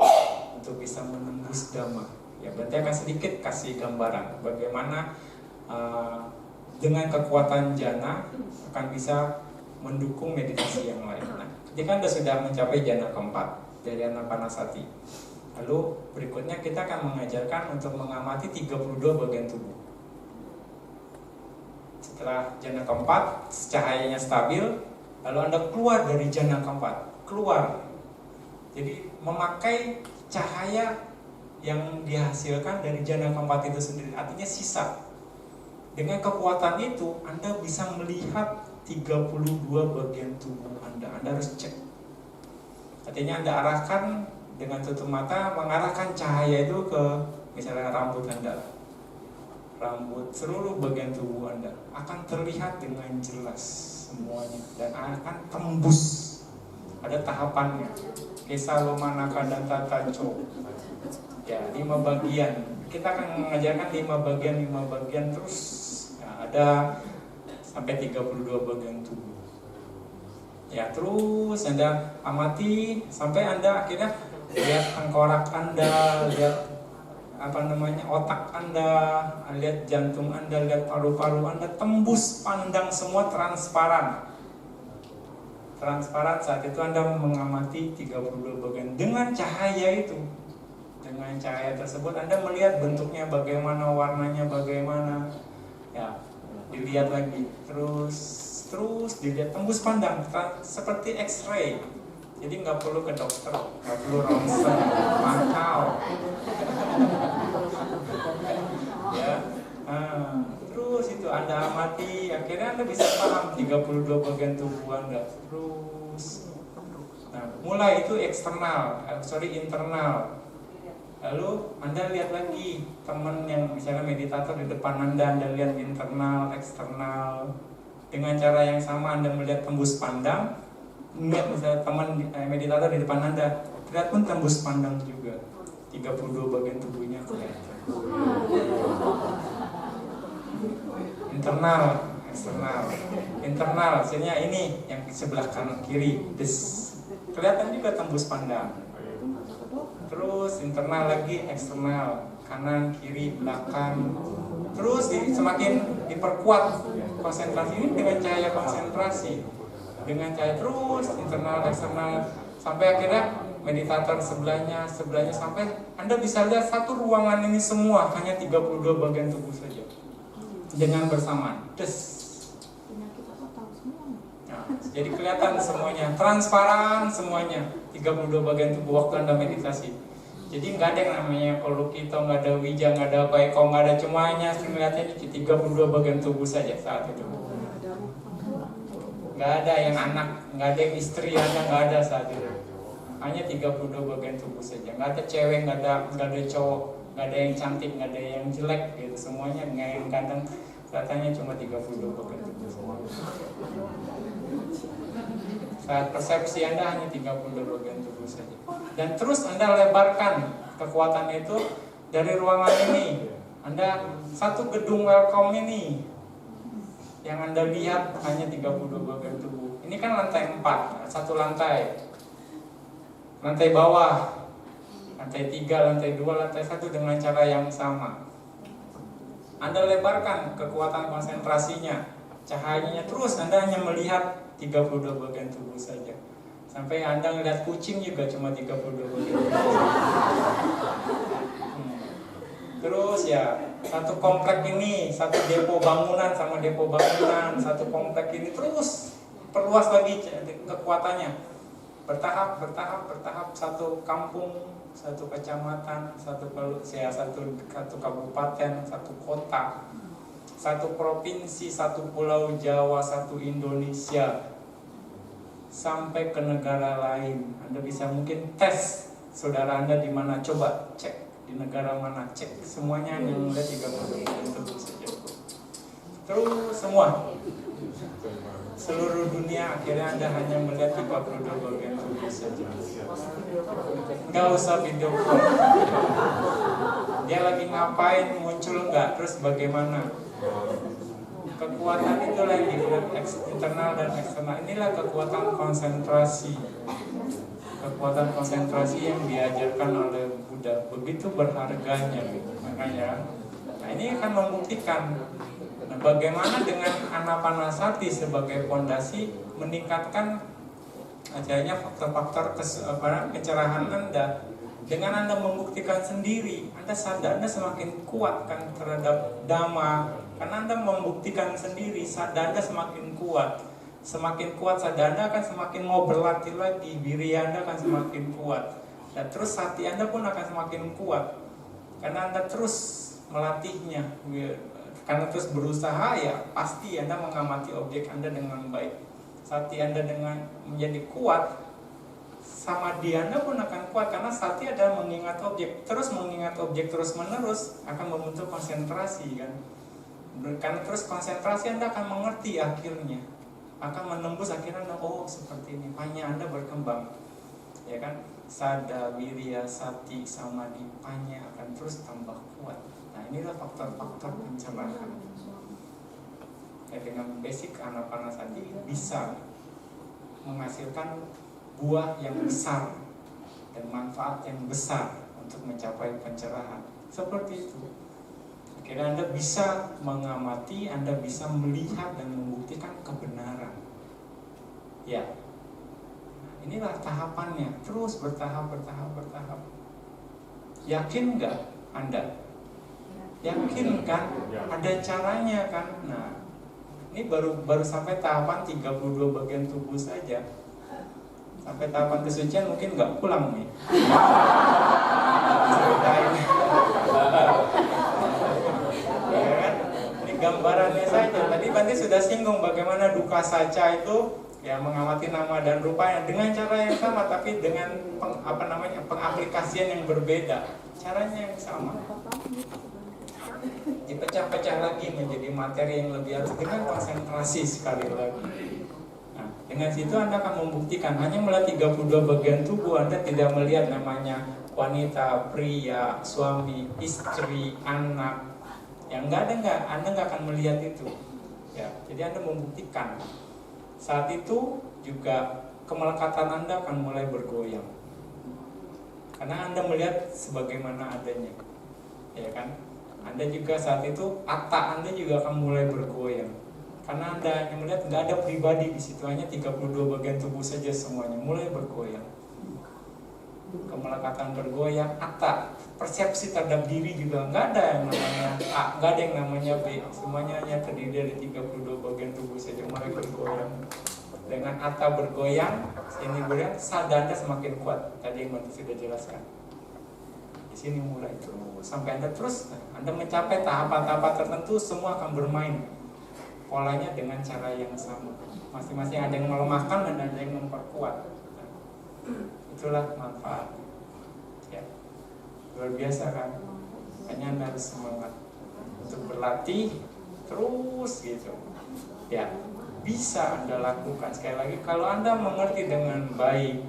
untuk bisa menembus dhamma. Ya, berarti akan sedikit kasih gambaran bagaimana dengan kekuatan jana akan bisa mendukung meditasi yang lain. Nah, ketika Anda sudah mencapai jana keempat dari Anapanasati, lalu berikutnya kita akan mengajarkan untuk mengamati 32 bagian tubuh. Setelah jana keempat, cahayanya stabil, lalu Anda keluar dari jana keempat, keluar. Jadi memakai cahaya yang dihasilkan dari jana keempat itu sendiri, artinya sisa. Dengan kekuatan itu Anda bisa melihat 32 bagian tubuh Anda. Anda harus cek. Artinya Anda arahkan dengan tutup mata, mengarahkan cahaya itu ke misalnya rambut Anda. Rambut, seluruh bagian tubuh Anda akan terlihat dengan jelas semuanya dan akan tembus. Ada tahapannya. Kesa loma naka dan tataco. Ya, 5 bagian. Kita akan mengajarkan 5 bagian terus. Nah, ada sampai 32 bagian tubuh. Ya, terus Anda amati sampai Anda akhirnya lihat tengkorak Anda, lihat otak Anda, lihat jantung Anda, lihat paru-paru Anda, tembus pandang semua transparan. Transparan, saat itu Anda mengamati 32 bagian dengan cahaya itu. Dengan cahaya tersebut Anda melihat bentuknya bagaimana, warnanya bagaimana. Ya, dilihat lagi, terus dilihat, tembus pandang seperti X-ray. Jadi nggak perlu ke dokter, nggak perlu ronsen, mahal. Ya, terus itu Anda amati, akhirnya Anda bisa paham 32 bagian tubuh Anda. Terus, nah, mulai itu internal. Lalu Anda lihat lagi teman yang misalnya meditator di depan Anda lihat internal, eksternal. Dengan cara yang sama Anda melihat tembus pandang. Lihat misalnya teman meditator di depan Anda, terlihat pun tembus pandang juga. 32 bagian tubuhnya kelihatan. Internal, eksternal. Internal, maksudnya ini yang di sebelah kanan kiri, kelihatan juga tembus pandang. Terus internal lagi, eksternal, kanan, kiri, belakang. Terus semakin diperkuat konsentrasi ini dengan cahaya konsentrasi. Dengan cahaya terus internal, eksternal, sampai akhirnya meditator sebelahnya sampai Anda bisa lihat satu ruangan ini semua hanya 32 bagian tubuh saja dengan bersamaan. Nah, jadi kelihatan semuanya, transparan semuanya, 32 bagian tubuh waktu Anda meditasi. Jadi nggak ada yang namanya kalau kita nggak ada wija, nggak ada apa, kalau nggak ada cumanya, melihatnya di 32 bagian tubuh saja saat itu. Nggak ada yang anak, nggak ada yang istri Anda, nggak ada saat itu. Hanya 32 bagian tubuh saja. Nggak ada cewek, nggak ada cowok, nggak ada yang cantik, nggak ada yang jelek gitu. Semuanya nggak yang ganteng. Katanya cuma 32 bagian tubuh semua. Saat persepsi Anda hanya 32 bagian tubuh saja. Dan terus Anda lebarkan kekuatan itu dari ruangan ini. Anda satu gedung welcome ini yang Anda lihat hanya 32 bagian tubuh. Ini kan lantai 4, satu lantai. Lantai bawah, lantai 3, lantai 2, lantai 1 dengan cara yang sama. Anda lebarkan kekuatan konsentrasinya, cahayanya terus Anda hanya melihat 32 bagian tubuh saja. Sampai Anda ngeliat kucing juga cuma 32 bagian. Terus ya, satu komplek ini, satu depo bangunan sama depo bangunan, satu komplek ini terus perluas lagi kekuatannya. Bertahap, satu kampung, satu kecamatan, satu kabupaten, satu kota, satu provinsi, satu pulau Jawa, satu Indonesia, sampai ke negara lain. Anda bisa mungkin tes saudara Anda di mana, coba cek di negara mana, cek semuanya yang melihat 32 bagian tubuh saja. Terus semua seluruh dunia akhirnya Anda hanya melihat 32 bagian tubuh saja. Nggak usah video call. Dia lagi ngapain, muncul nggak, terus bagaimana. Kekuatan itulah yang dibilang internal dan eksternal. Inilah kekuatan konsentrasi. Kekuatan konsentrasi yang diajarkan oleh Buddha, begitu berharganya. Makanya, nah ini akan membuktikan bagaimana dengan Anapanasati sebagai fondasi meningkatkan adanya faktor-faktor pencerahan Anda. Dengan Anda membuktikan sendiri, Anda sadar Anda semakin kuat kan terhadap Dhamma. Karena Anda membuktikan sendiri, sadar Anda semakin kuat. Semakin kuat sadar Anda akan semakin mau berlatih lagi, diri Anda akan semakin kuat. Dan terus hati Anda pun akan semakin kuat. Karena Anda terus melatihnya. Karena terus berusaha, ya pasti Anda mengamati objek Anda dengan baik. Sati Anda dengan menjadi kuat, samadhi Anda pun akan kuat. Karena sati adalah mengingat objek. Terus mengingat objek terus menerus akan membentuk konsentrasi kan. Karena terus konsentrasi Anda akan mengerti akhirnya, akan menembus akhirnya Anda, oh seperti ini, panya Anda berkembang, ya kan? Sada, wirya, sati, samadhi, panya akan terus tambah kuat. Nah inilah faktor-faktor pencerahan. Ya, dengan basic Anapanasati bisa menghasilkan buah yang besar dan manfaat yang besar untuk mencapai pencerahan. Seperti itu. Akhirnya Anda bisa mengamati, Anda bisa melihat dan membuktikan kebenaran. Ya, inilah tahapannya, terus bertahap. Yakin nggak Anda? Yakin kan? Ada caranya kan? Nah, ini baru sampai tahapan 32 bagian tubuh saja. Sampai tahapan kesucian mungkin nggak pulang nih. Gambarannya saja. Tadi Bante sudah singgung bagaimana duka saca itu ya mengamati nama dan rupanya dengan cara yang sama, tapi dengan pengaplikasian yang berbeda. Caranya yang sama. Dipecah-pecah lagi menjadi materi yang lebih halus dengan konsentrasi sekali lagi. Nah, dengan situ Anda akan membuktikan hanya melihat 32 bagian tubuh, Anda tidak melihat namanya wanita, pria, suami, istri, anak. Yang Anda nggak akan melihat itu. Ya, jadi Anda membuktikan. Saat itu juga kemelekatan Anda akan mulai bergoyang. Karena Anda melihat sebagaimana adanya. Ya kan? Anda juga saat itu atta Anda juga akan mulai bergoyang. Karena Anda hanya melihat nggak ada pribadi di situ, hanya 32 bagian tubuh saja semuanya mulai bergoyang. Kemelekatan bergoyang, atta, persepsi terhadap diri juga nggak ada yang namanya A, nggak ada yang namanya B, semuanya hanya terdiri dari 32 bagian tubuh saja mulai bergoyang. Dengan atta bergoyang, ini bergoyang, sadar Anda semakin kuat. Tadi yang Bante sudah jelaskan. Di sini mulai terus sampai Anda mencapai tahapan-tahapan tertentu, semua akan bermain polanya dengan cara yang sama. Masing-masing ada yang melemahkan dan ada yang memperkuat. Itulah manfaat. Ya. Luar biasa kan? Hanya Anda harus semangat untuk berlatih terus gitu. Ya, bisa Anda lakukan. Sekali lagi, kalau Anda mengerti dengan baik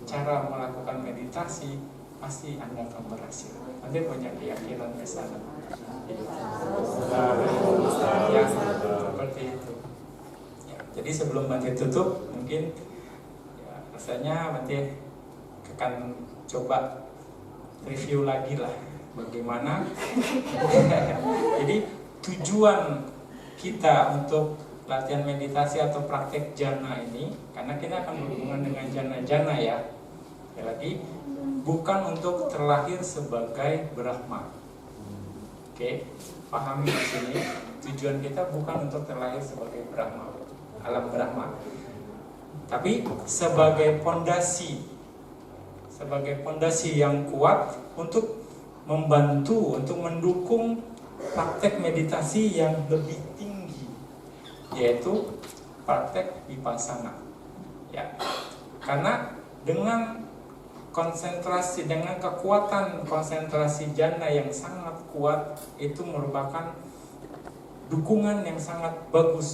cara melakukan meditasi, pasti Anda akan berhasil. Anda punya keyakinan ke sana. Ya, seperti itu. Ya, jadi sebelum Bante tutup, mungkin ya, rasanya Bante akan coba review lagi lah bagaimana. Jadi tujuan kita untuk latihan meditasi atau praktek jana ini, karena kita akan berhubungan dengan jana-jana ya. Sekali lagi, bukan untuk terlahir sebagai Brahma. Oke, pahami di sini. Tujuan kita bukan untuk terlahir sebagai Brahma, alam Brahma, tapi sebagai pondasi yang kuat untuk membantu, untuk mendukung praktek meditasi yang lebih tinggi, yaitu praktek vipassana. Ya, karena dengan konsentrasi, dengan kekuatan konsentrasi jana yang sangat kuat, itu merupakan dukungan yang sangat bagus,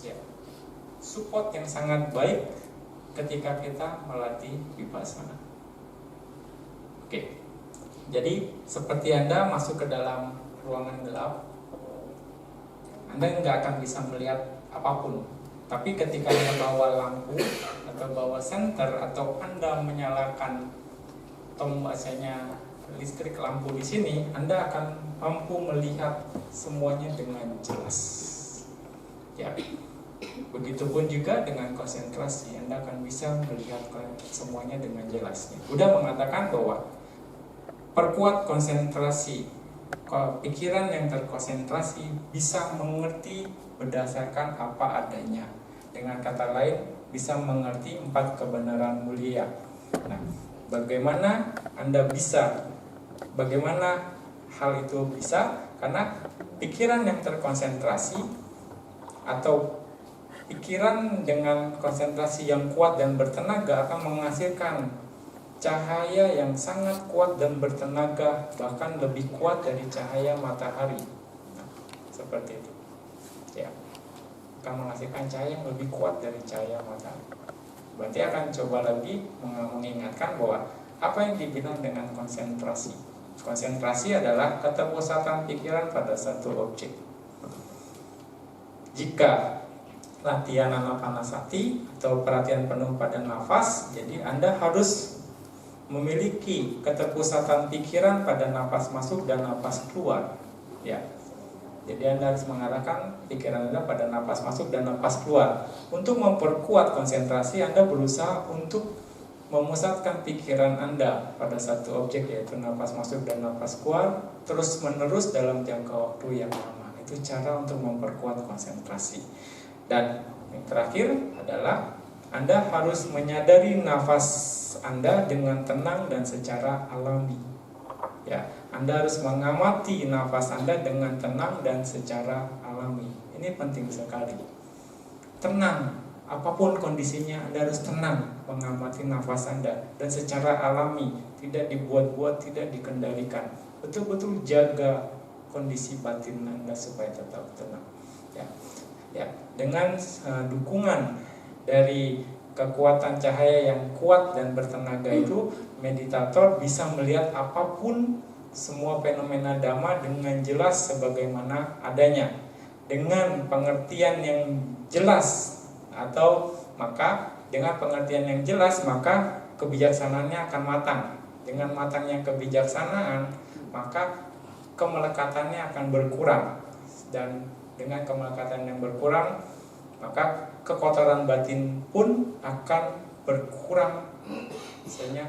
ya, support yang sangat baik ketika kita melatih vipassana. Oke, jadi seperti Anda masuk ke dalam ruangan gelap, Anda nggak akan bisa melihat apapun. Tapi ketika Anda bawa lampu atau bawa senter, atau Anda menyalakan bahasanya listrik lampu di sini, Anda akan mampu melihat semuanya dengan jelas. Ya, begitupun juga dengan konsentrasi, Anda akan bisa melihat semuanya dengan jelas. Buddha mengatakan bahwa perkuat konsentrasi, pikiran yang terkonsentrasi bisa mengerti berdasarkan apa adanya. Dengan kata lain, bisa mengerti 4 kebenaran mulia. Nah, bagaimana hal itu bisa? Karena pikiran yang terkonsentrasi atau pikiran dengan konsentrasi yang kuat dan bertenaga akan menghasilkan cahaya yang sangat kuat dan bertenaga, bahkan lebih kuat dari cahaya matahari. Nah, seperti itu. Ya, akan menghasilkan cahaya yang lebih kuat dari cahaya matahari. Berarti akan coba lagi mengingatkan bahwa apa yang dibilang dengan konsentrasi. Konsentrasi adalah keterpusatan pikiran pada satu objek. Jika latihan anapanasati atau perhatian penuh pada nafas, jadi Anda harus memiliki keterpusatan pikiran pada nafas masuk dan nafas keluar. Ya, jadi Anda harus mengarahkan pikiran Anda pada nafas masuk dan nafas keluar. Untuk memperkuat konsentrasi, Anda berusaha untuk memusatkan pikiran Anda pada satu objek, yaitu nafas masuk dan nafas keluar, terus menerus dalam jangka waktu yang lama. Itu cara untuk memperkuat konsentrasi. Dan yang terakhir adalah Anda harus menyadari nafas Anda dengan tenang dan secara alami. Ya, Anda harus mengamati nafas Anda dengan tenang dan secara alami. Ini penting sekali. Tenang, apapun kondisinya, Anda harus tenang mengamati nafas Anda dan secara alami, tidak dibuat-buat, tidak dikendalikan. Betul-betul jaga kondisi batin Anda supaya tetap tenang. Ya, dengan dukungan dari kekuatan cahaya yang kuat dan bertenaga itu, meditator bisa melihat apapun, semua fenomena dhamma dengan jelas sebagaimana adanya, dengan pengertian yang jelas, atau maka dengan pengertian yang jelas maka kebijaksanaannya akan matang. Dengan matangnya kebijaksanaan maka kemelekatannya akan berkurang, dan dengan kemelekatan yang berkurang maka kekotoran batin pun akan berkurang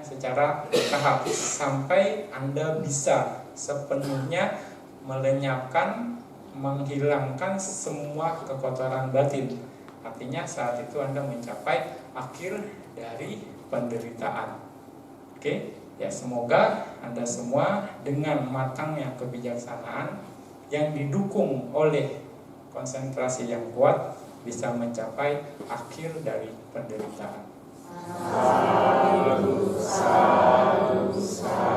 secara bertahap sampai Anda bisa sepenuhnya melenyapkan, menghilangkan semua kekotoran batin. Artinya saat itu Anda mencapai akhir dari penderitaan. Oke, ya, semoga Anda semua dengan matangnya kebijaksanaan yang didukung oleh konsentrasi yang kuat bisa mencapai akhir dari penderitaan. Sadhu, sadhu, sadhu.